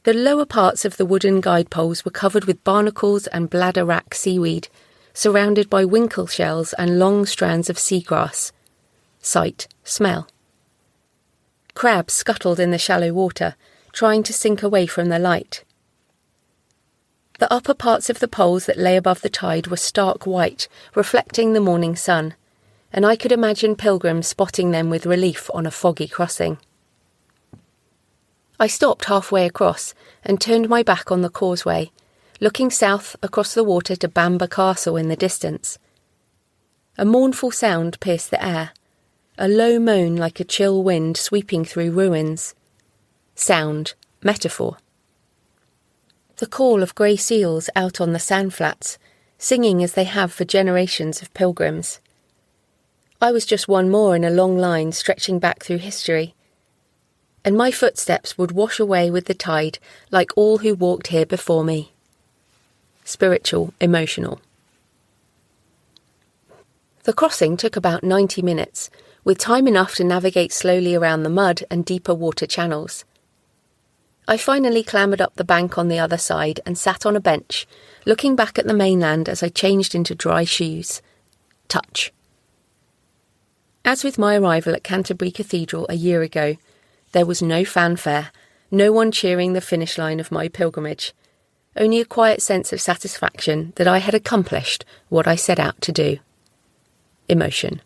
The lower parts of the wooden guide poles were covered with barnacles and bladder-wrack seaweed, surrounded by winkle shells and long strands of seagrass. Sight, smell. Crabs scuttled in the shallow water, trying to sink away from the light. The upper parts of the poles that lay above the tide were stark white, reflecting the morning sun, and I could imagine pilgrims spotting them with relief on a foggy crossing. I stopped halfway across and turned my back on the causeway, looking south across the water to Bamber Castle in the distance. A mournful sound pierced the air, a low moan like a chill wind sweeping through ruins. Sound, metaphor. The call of grey seals out on the sandflats, singing as they have for generations of pilgrims. I was just one more in a long line stretching back through history, and my footsteps would wash away with the tide like all who walked here before me. Spiritual, emotional. The crossing took about 90 minutes, with time enough to navigate slowly around the mud and deeper water channels. I finally clambered up the bank on the other side and sat on a bench, looking back at the mainland as I changed into dry shoes. Touch. As with my arrival at Canterbury Cathedral a year ago, there was no fanfare, no one cheering the finish line of my pilgrimage, only a quiet sense of satisfaction that I had accomplished what I set out to do. Emotion.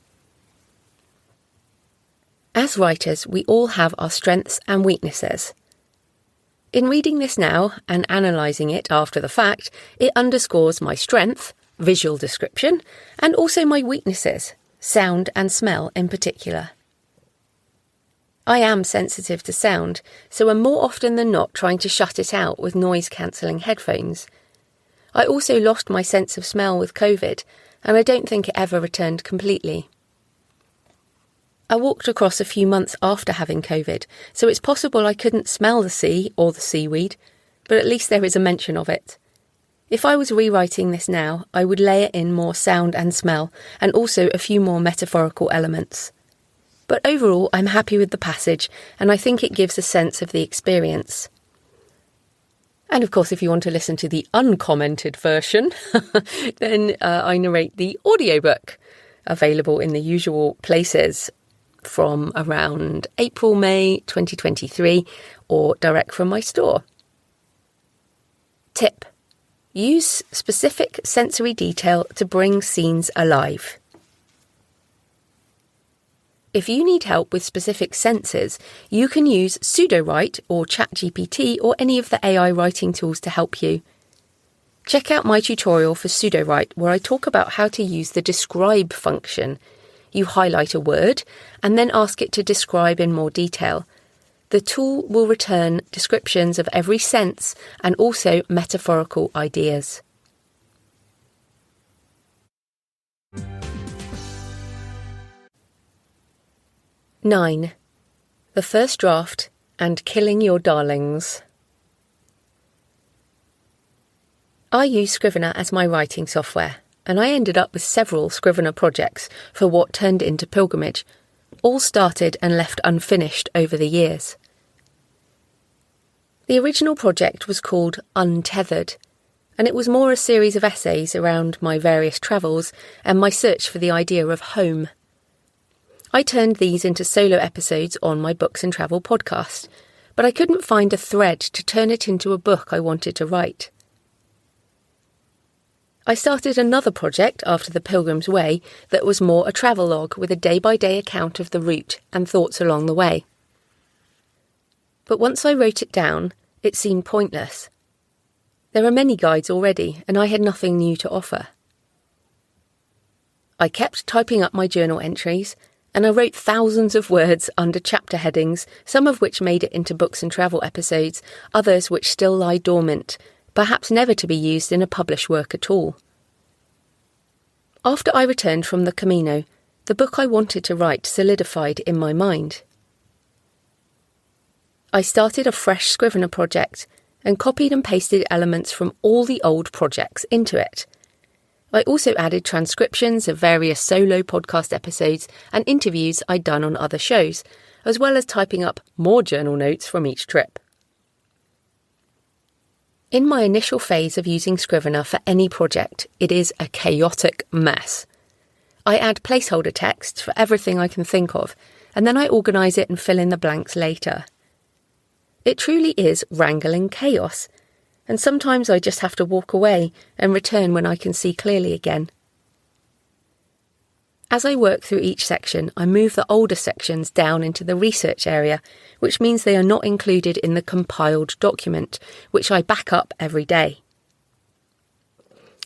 As writers, we all have our strengths and weaknesses. In reading this now and analysing it after the fact, it underscores my strength, visual description, and also my weaknesses, sound and smell in particular. I am sensitive to sound, so am more often than not trying to shut it out with noise-cancelling headphones. I also lost my sense of smell with COVID, and I don't think it ever returned completely. I walked across a few months after having COVID, so it's possible I couldn't smell the sea or the seaweed, but at least there is a mention of it. If I was rewriting this now, I would layer in more sound and smell, and also a few more metaphorical elements. But overall, I'm happy with the passage, and I think it gives a sense of the experience. And of course, if you want to listen to the uncommented version, then I narrate the audiobook, available in the usual places from around April, May 2023, or direct from my store. Tip: use specific sensory detail to bring scenes alive. If you need help with specific senses, you can use Pseudowrite or ChatGPT or any of the AI writing tools to help you. Check out my tutorial for Pseudowrite, where I talk about how to use the describe function. You highlight a word and then ask it to describe in more detail. The tool will return descriptions of every sense and also metaphorical ideas. (9) The First Draft and Killing Your Darlings. I use Scrivener as my writing software, and I ended up with several Scrivener projects for what turned into Pilgrimage, all started and left unfinished over the years. The original project was called Untethered, and it was more a series of essays around my various travels and my search for the idea of home. I turned these into solo episodes on my Books and Travel podcast, but I couldn't find a thread to turn it into a book I wanted to write. I started another project after The Pilgrim's Way that was more a travelogue with a day-by-day account of the route and thoughts along the way. But once I wrote it down, it seemed pointless. There are many guides already, and I had nothing new to offer. I kept typing up my journal entries, and I wrote thousands of words under chapter headings, some of which made it into Books and Travel episodes, others which still lie dormant, perhaps never to be used in a published work at all. After I returned from the Camino, the book I wanted to write solidified in my mind. I started a fresh Scrivener project and copied and pasted elements from all the old projects into it. I also added transcriptions of various solo podcast episodes and interviews I'd done on other shows, as well as typing up more journal notes from each trip. In my initial phase of using Scrivener for any project, it is a chaotic mess. I add placeholder texts for everything I can think of, and then I organise it and fill in the blanks later. It truly is wrangling chaos, and sometimes I just have to walk away and return when I can see clearly again. As I work through each section, I move the older sections down into the research area, which means they are not included in the compiled document, which I back up every day.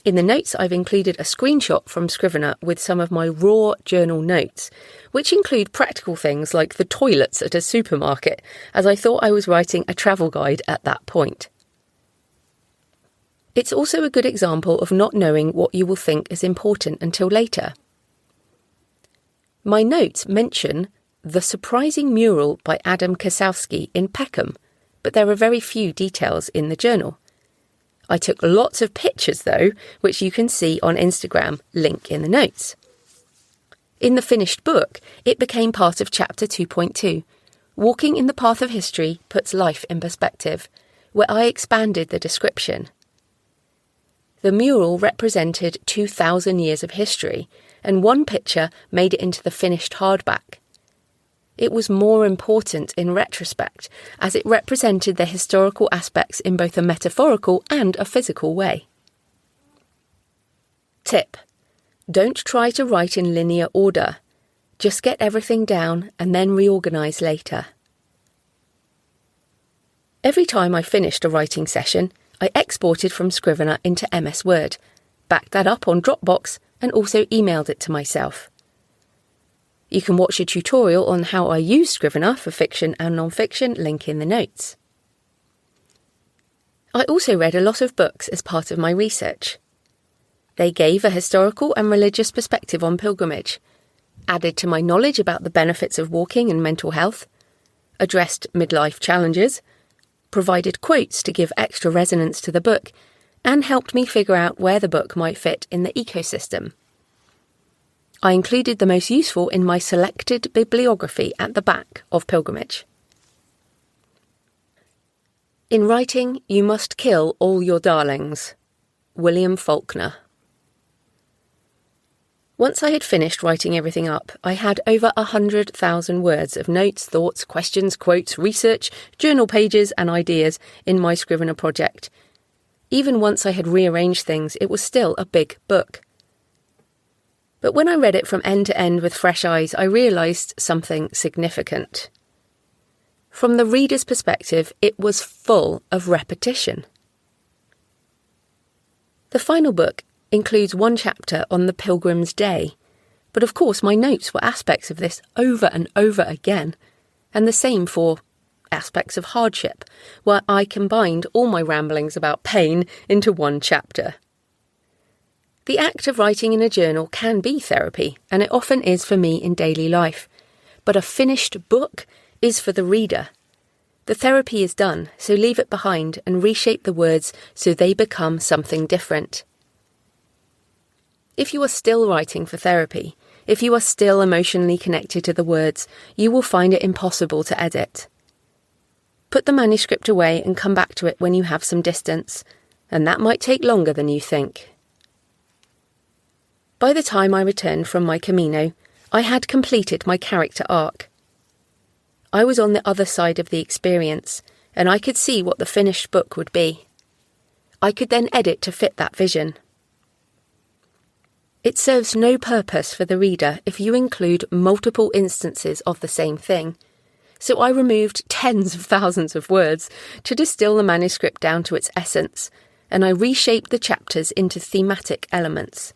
In the notes, I've included a screenshot from Scrivener with some of my raw journal notes, which include practical things like the toilets at a supermarket, as I thought I was writing a travel guide at that point. It's also a good example of not knowing what you will think is important until later. My notes mention The Surprising Mural by Adam Kasowski in Peckham, but there are very few details in the journal. I took lots of pictures though, which you can see on Instagram, link in the notes. In the finished book, it became part of Chapter 2.2, Walking in the Path of History Puts Life in Perspective, where I expanded the description. The mural represented 2,000 years of history, and one picture made it into the finished hardback. It was more important in retrospect, as it represented the historical aspects in both a metaphorical and a physical way. Tip: don't try to write in linear order. Just get everything down and then reorganise later. Every time I finished a writing session, I exported from Scrivener into MS Word, backed that up on Dropbox, and also emailed it to myself. You can watch a tutorial on how I use Scrivener for fiction and non-fiction, link in the notes. I also read a lot of books as part of my research. They gave a historical and religious perspective on pilgrimage, added to my knowledge about the benefits of walking and mental health, addressed midlife challenges, provided quotes to give extra resonance to the book, and helped me figure out where the book might fit in the ecosystem. I included the most useful in my selected bibliography at the back of Pilgrimage. In writing, you must kill all your darlings. William Faulkner. Once I had finished writing everything up, I had over 100,000 words of notes, thoughts, questions, quotes, research, journal pages and ideas in my Scrivener project. Even once I had rearranged things, it was still a big book. But when I read it from end to end with fresh eyes, I realised something significant. From the reader's perspective, it was full of repetition. The final book includes one chapter on the Pilgrim's Day, but of course my notes were aspects of this over and over again, and the same for aspects of hardship, where I combined all my ramblings about pain into one chapter. The act of writing in a journal can be therapy, and it often is for me in daily life, but a finished book is for the reader. The therapy is done, so leave it behind and reshape the words so they become something different. If you are still writing for therapy, if you are still emotionally connected to the words, you will find it impossible to edit. Put the manuscript away and come back to it when you have some distance, and that might take longer than you think. By the time I returned from my Camino, I had completed my character arc. I was on the other side of the experience, and I could see what the finished book would be. I could then edit to fit that vision. It serves no purpose for the reader if you include multiple instances of the same thing, so I removed tens of thousands of words to distill the manuscript down to its essence, and I reshaped the chapters into thematic elements.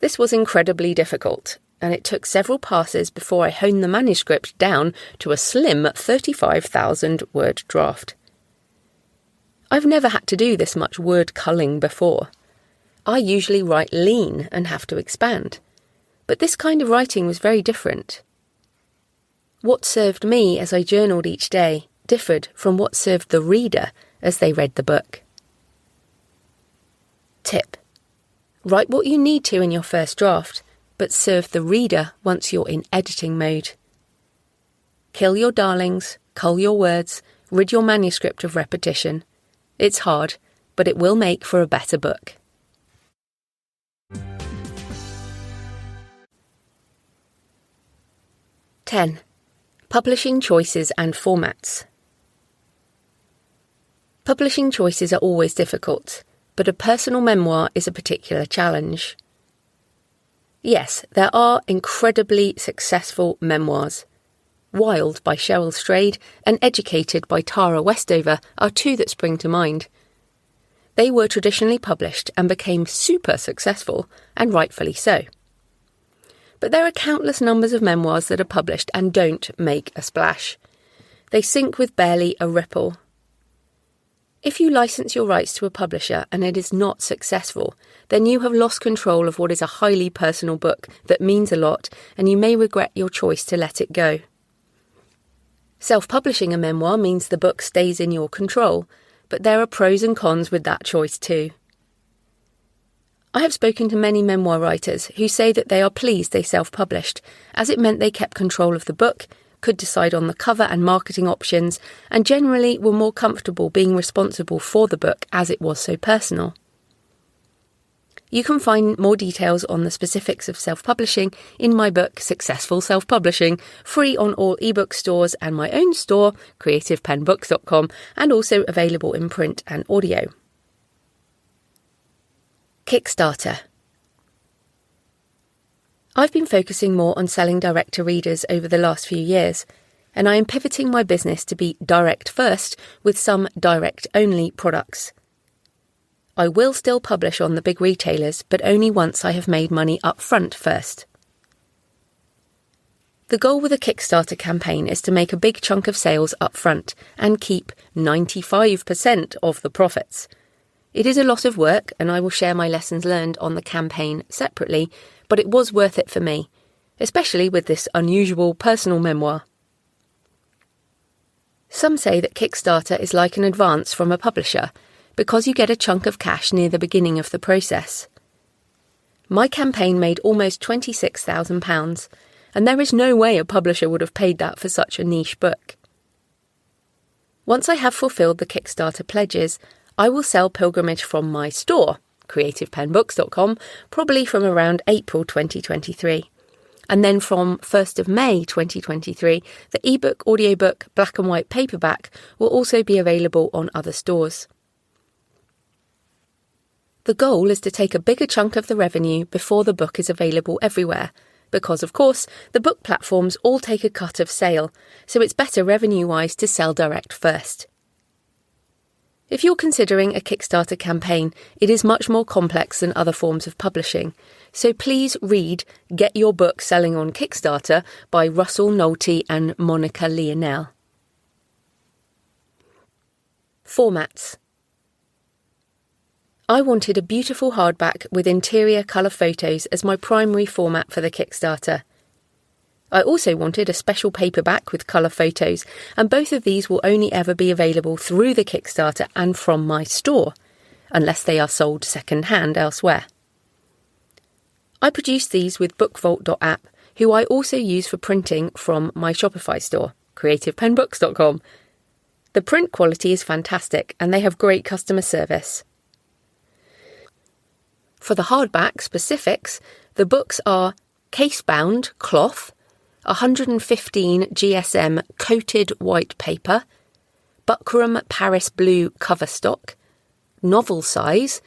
This was incredibly difficult, and it took several passes before I honed the manuscript down to a slim 35,000-word draft. I've never had to do this much word culling before. I usually write lean and have to expand, but this kind of writing was very different. What served me as I journaled each day differed from what served the reader as they read the book. Tip: write what you need to in your first draft, but serve the reader once you're in editing mode. Kill your darlings, cull your words, rid your manuscript of repetition. It's hard, but it will make for a better book. (10) Publishing choices and formats. Publishing choices are always difficult, but a personal memoir is a particular challenge. Yes, there are incredibly successful memoirs. Wild by Cheryl Strayed and Educated by Tara Westover are two that spring to mind. They were traditionally published and became super successful, and rightfully so. But there are countless numbers of memoirs that are published and don't make a splash. They sink with barely a ripple. If you license your rights to a publisher and it is not successful, then you have lost control of what is a highly personal book that means a lot, and you may regret your choice to let it go. Self-publishing a memoir means the book stays in your control, but there are pros and cons with that choice too. I have spoken to many memoir writers who say that they are pleased they self-published, as it meant they kept control of the book, could decide on the cover and marketing options, and generally were more comfortable being responsible for the book as it was so personal. You can find more details on the specifics of self-publishing in my book, Successful Self-Publishing, free on all ebook stores and my own store, creativepenbooks.com, and also available in print and audio. Kickstarter. I've been focusing more on selling direct to readers over the last few years, and I am pivoting my business to be direct first with some direct only products. I will still publish on the big retailers, but only once I have made money up front first. The goal with a Kickstarter campaign is to make a big chunk of sales up front and keep 95% of the profits. It is a lot of work, and I will share my lessons learned on the campaign separately, but it was worth it for me, especially with this unusual personal memoir. Some say that Kickstarter is like an advance from a publisher, because you get a chunk of cash near the beginning of the process. My campaign made almost £26,000, and there is no way a publisher would have paid that for such a niche book. Once I have fulfilled the Kickstarter pledges, I will sell Pilgrimage from my store, creativepenbooks.com, probably from around April 2023. And then from 1st of May 2023, the ebook, audiobook, black and white paperback will also be available on other stores. The goal is to take a bigger chunk of the revenue before the book is available everywhere, because of course the book platforms all take a cut of sale, so it's better revenue-wise to sell direct first. If you're considering a Kickstarter campaign, it is much more complex than other forms of publishing, so please read Get Your Book Selling on Kickstarter by Russell Nolte and Monica Lionel. Formats. I wanted a beautiful hardback with interior colour photos as my primary format for the Kickstarter. I also wanted a special paperback with colour photos, and both of these will only ever be available through the Kickstarter and from my store, unless they are sold second-hand elsewhere. I produced these with bookvault.app, who I also use for printing from my Shopify store, creativepenbooks.com. The print quality is fantastic, and they have great customer service. For the hardback specifics, the books are case-bound cloth, 115 GSM coated white paper, buckram Paris blue cover stock, novel size,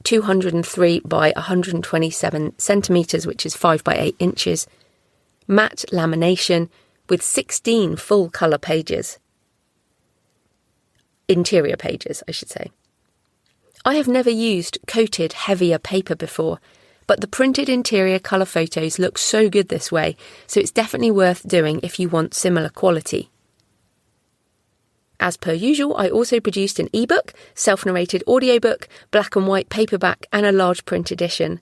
203 by 127 centimetres, which is 5 by 8 inches, matte lamination with 16 full colour pages. Interior pages, I should say. I have never used coated heavier paper before, but the printed interior colour photos look so good this way, so it's definitely worth doing if you want similar quality. As per usual, I also produced an ebook, self-narrated audiobook, black and white paperback and a large print edition.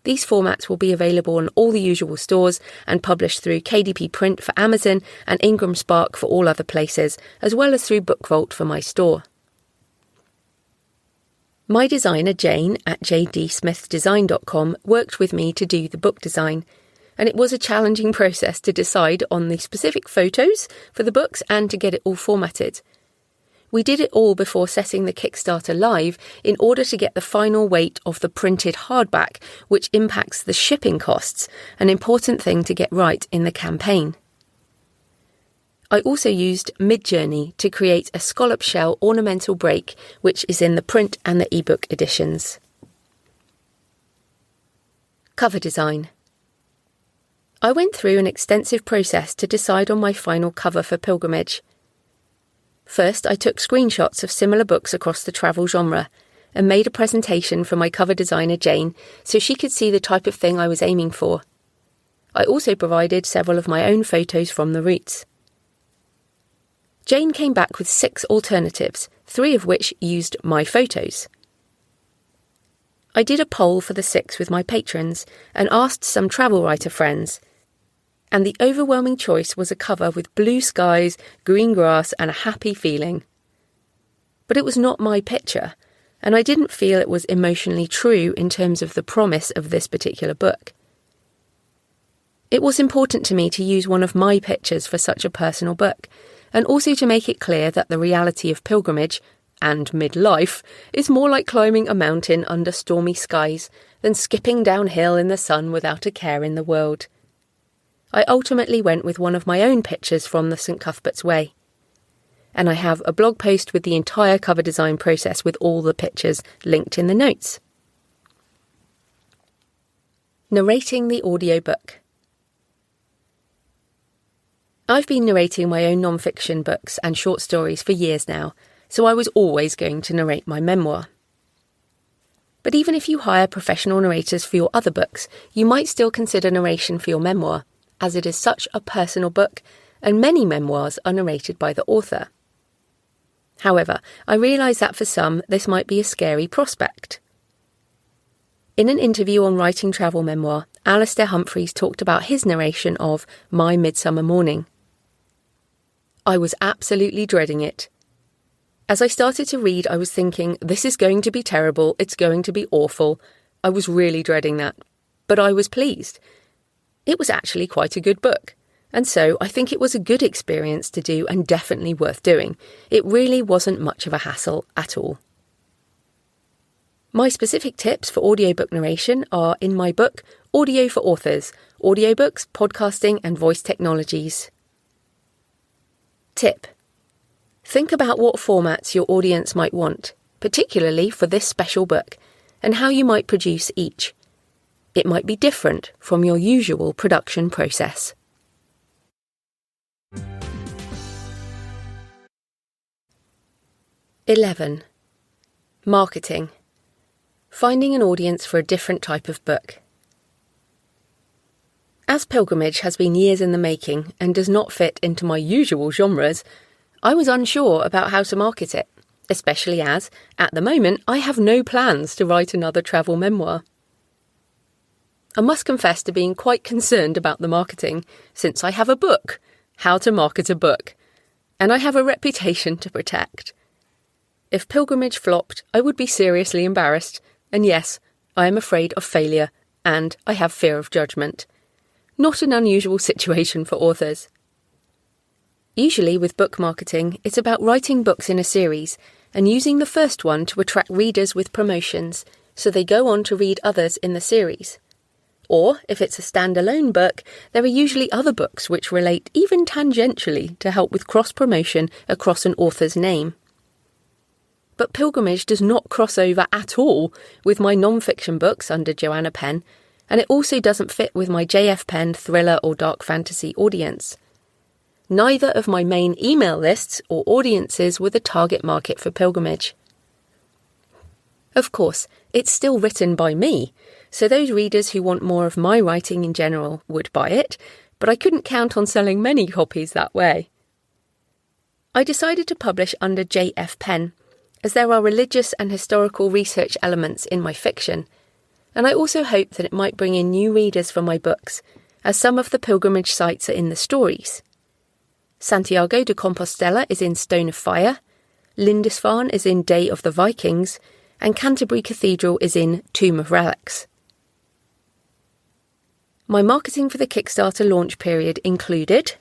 These formats will be available on all the usual stores and published through KDP Print for Amazon and Ingram Spark for all other places, as well as through BookVault for my store. My designer Jane at jdsmithdesign.com worked with me to do the book design, and it was a challenging process to decide on the specific photos for the books and to get it all formatted. We did it all before setting the Kickstarter live in order to get the final weight of the printed hardback, which impacts the shipping costs, an important thing to get right in the campaign. I also used Midjourney to create a scallop shell ornamental break, which is in the print and the ebook editions. Cover design. I went through an extensive process to decide on my final cover for Pilgrimage. First, I took screenshots of similar books across the travel genre and made a presentation for my cover designer Jane so she could see the type of thing I was aiming for. I also provided several of my own photos from the routes. Jane came back with 6 alternatives, 3 of which used my photos. I did a poll for the 6 with my patrons and asked some travel writer friends, and the overwhelming choice was a cover with blue skies, green grass and a happy feeling. But it was not my picture, and I didn't feel it was emotionally true in terms of the promise of this particular book. It was important to me to use one of my pictures for such a personal book, and also to make it clear that the reality of pilgrimage, and midlife, is more like climbing a mountain under stormy skies than skipping downhill in the sun without a care in the world. I ultimately went with one of my own pictures from the St Cuthbert's Way. And I have a blog post with the entire cover design process with all the pictures linked in the notes. Narrating the audiobook. I've been narrating my own non-fiction books and short stories for years now, so I was always going to narrate my memoir. But even if you hire professional narrators for your other books, you might still consider narration for your memoir, as it is such a personal book, and many memoirs are narrated by the author. However, I realise that for some, this might be a scary prospect. In an interview on Writing Travel Memoir, Alistair Humphreys talked about his narration of My Midsummer Morning. I was absolutely dreading it. As I started to read, I was thinking, this is going to be terrible, it's going to be awful. I was really dreading that. But I was pleased. It was actually quite a good book. And so I think it was a good experience to do and definitely worth doing. It really wasn't much of a hassle at all. My specific tips for audiobook narration are in my book, Audio for Authors, Audiobooks, Podcasting and Voice Technologies. Tip. Think about what formats your audience might want, particularly for this special book, and how you might produce each. It might be different from your usual production process. (11) Marketing. Finding an audience for a different type of book. As Pilgrimage has been years in the making and does not fit into my usual genres, I was unsure about how to market it, especially as, at the moment, I have no plans to write another travel memoir. I must confess to being quite concerned about the marketing, since I have a book, How to Market a Book, and I have a reputation to protect. If Pilgrimage flopped, I would be seriously embarrassed, and yes, I am afraid of failure, and I have fear of judgment. Not an unusual situation for authors. Usually with book marketing, it's about writing books in a series and using the first one to attract readers with promotions, so they go on to read others in the series. Or, if it's a standalone book, there are usually other books which relate even tangentially to help with cross-promotion across an author's name. But Pilgrimage does not cross over at all with my non-fiction books under Joanna Penn, and it also doesn't fit with my JF Penn thriller or dark fantasy audience. Neither of my main email lists or audiences were the target market for Pilgrimage. Of course, it's still written by me, so those readers who want more of my writing in general would buy it, but I couldn't count on selling many copies that way. I decided to publish under JF Penn, as there are religious and historical research elements in my fiction, and I also hope that it might bring in new readers for my books, as some of the pilgrimage sites are in the stories. Santiago de Compostela is in Stone of Fire, Lindisfarne is in Day of the Vikings, and Canterbury Cathedral is in Tomb of Relics. My marketing for the Kickstarter launch period included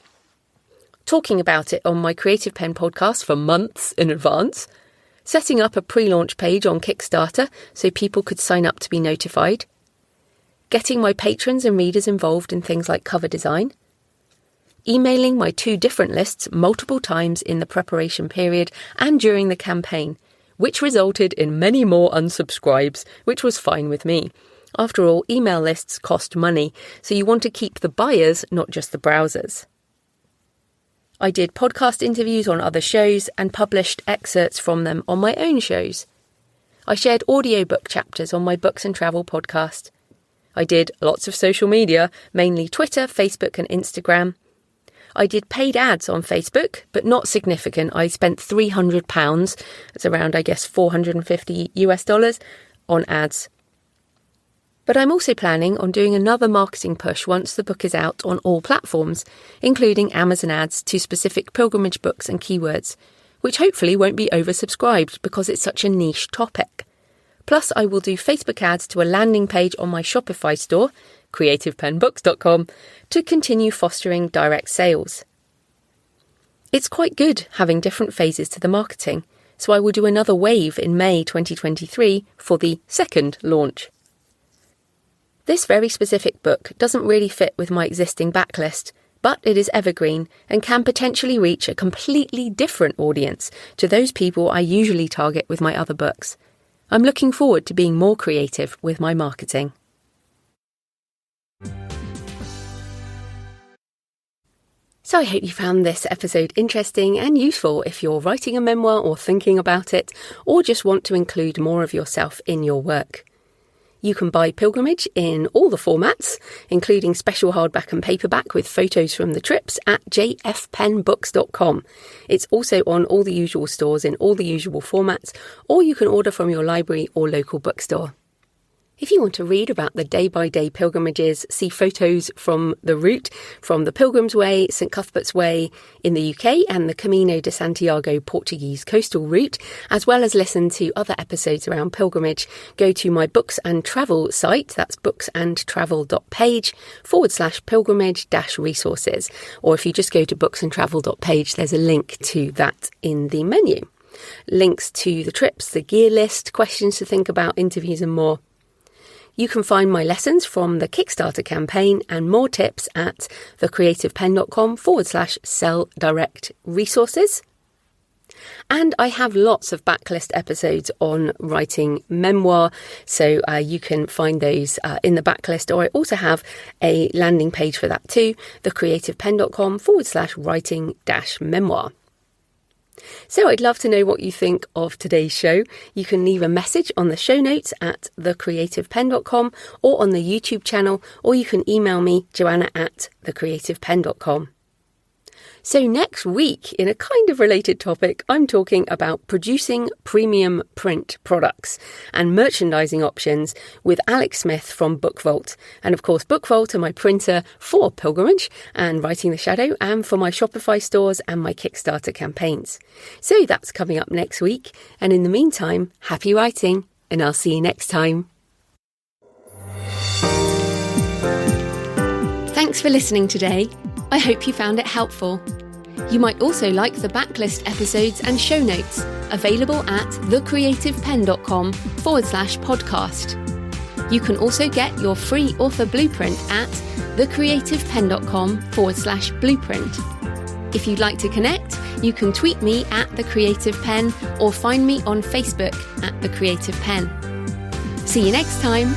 talking about it on my Creative Penn podcast for months in advance, setting up a pre-launch page on Kickstarter so people could sign up to be notified, getting my patrons and readers involved in things like cover design, emailing my 2 different lists multiple times in the preparation period and during the campaign, which resulted in many more unsubscribes, which was fine with me. After all, email lists cost money, so you want to keep the buyers, not just the browsers. I did podcast interviews on other shows and published excerpts from them on my own shows. I shared audiobook chapters on my Books and Travel podcast. I did lots of social media, mainly Twitter, Facebook and Instagram. I did paid ads on Facebook, but not significant. I spent £300, that's around, I guess, $450 on ads. But I'm also planning on doing another marketing push once the book is out on all platforms, including Amazon ads to specific pilgrimage books and keywords, which hopefully won't be oversubscribed because it's such a niche topic. Plus, I will do Facebook ads to a landing page on my Shopify store, creativepenbooks.com, to continue fostering direct sales. It's quite good having different phases to the marketing, so I will do another wave in May 2023 for the second launch. This very specific book doesn't really fit with my existing backlist, but it is evergreen and can potentially reach a completely different audience to those people I usually target with my other books. I'm looking forward to being more creative with my marketing. So I hope you found this episode interesting and useful if you're writing a memoir or thinking about it, or just want to include more of yourself in your work. You can buy Pilgrimage in all the formats, including special hardback and paperback with photos from the trips at jfpenbooks.com. It's also on all the usual stores in all the usual formats, or you can order from your library or local bookstore. If you want to read about the day-by-day pilgrimages, see photos from the route, from the Pilgrim's Way, St Cuthbert's Way in the UK and the Camino de Santiago Portuguese coastal route, as well as listen to other episodes around pilgrimage, go to my Books and Travel site, that's booksandtravel.page/pilgrimage-resources. Or if you just go to booksandtravel.page, there's a link to that in the menu. Links to the trips, the gear list, questions to think about, interviews and more. You can find my lessons from the Kickstarter campaign and more tips at thecreativepenn.com/sell-direct-resources. And I have lots of backlist episodes on writing memoir, so you can find those in the backlist, or I also have a landing page for that too, thecreativepenn.com/writing-memoir. So I'd love to know what you think of today's show. You can leave a message on the show notes at thecreativepenn.com or on the YouTube channel, or you can email me, joanna@thecreativepenn.com. So next week, in a kind of related topic, I'm talking about producing premium print products and merchandising options with Alex Smith from Book Vault. And of course, Book Vault are my printer for Pilgrimage and Writing the Shadow, and for my Shopify stores and my Kickstarter campaigns. So that's coming up next week. And in the meantime, happy writing, and I'll see you next time. Thanks for listening today. I hope you found it helpful. You might also like the backlist episodes and show notes, available at thecreativepenn.com/podcast. You can also get your free author blueprint at thecreativepenn.com/blueprint. If you'd like to connect, you can tweet me at The Creative Penn or find me on Facebook at The Creative Penn. See you next time.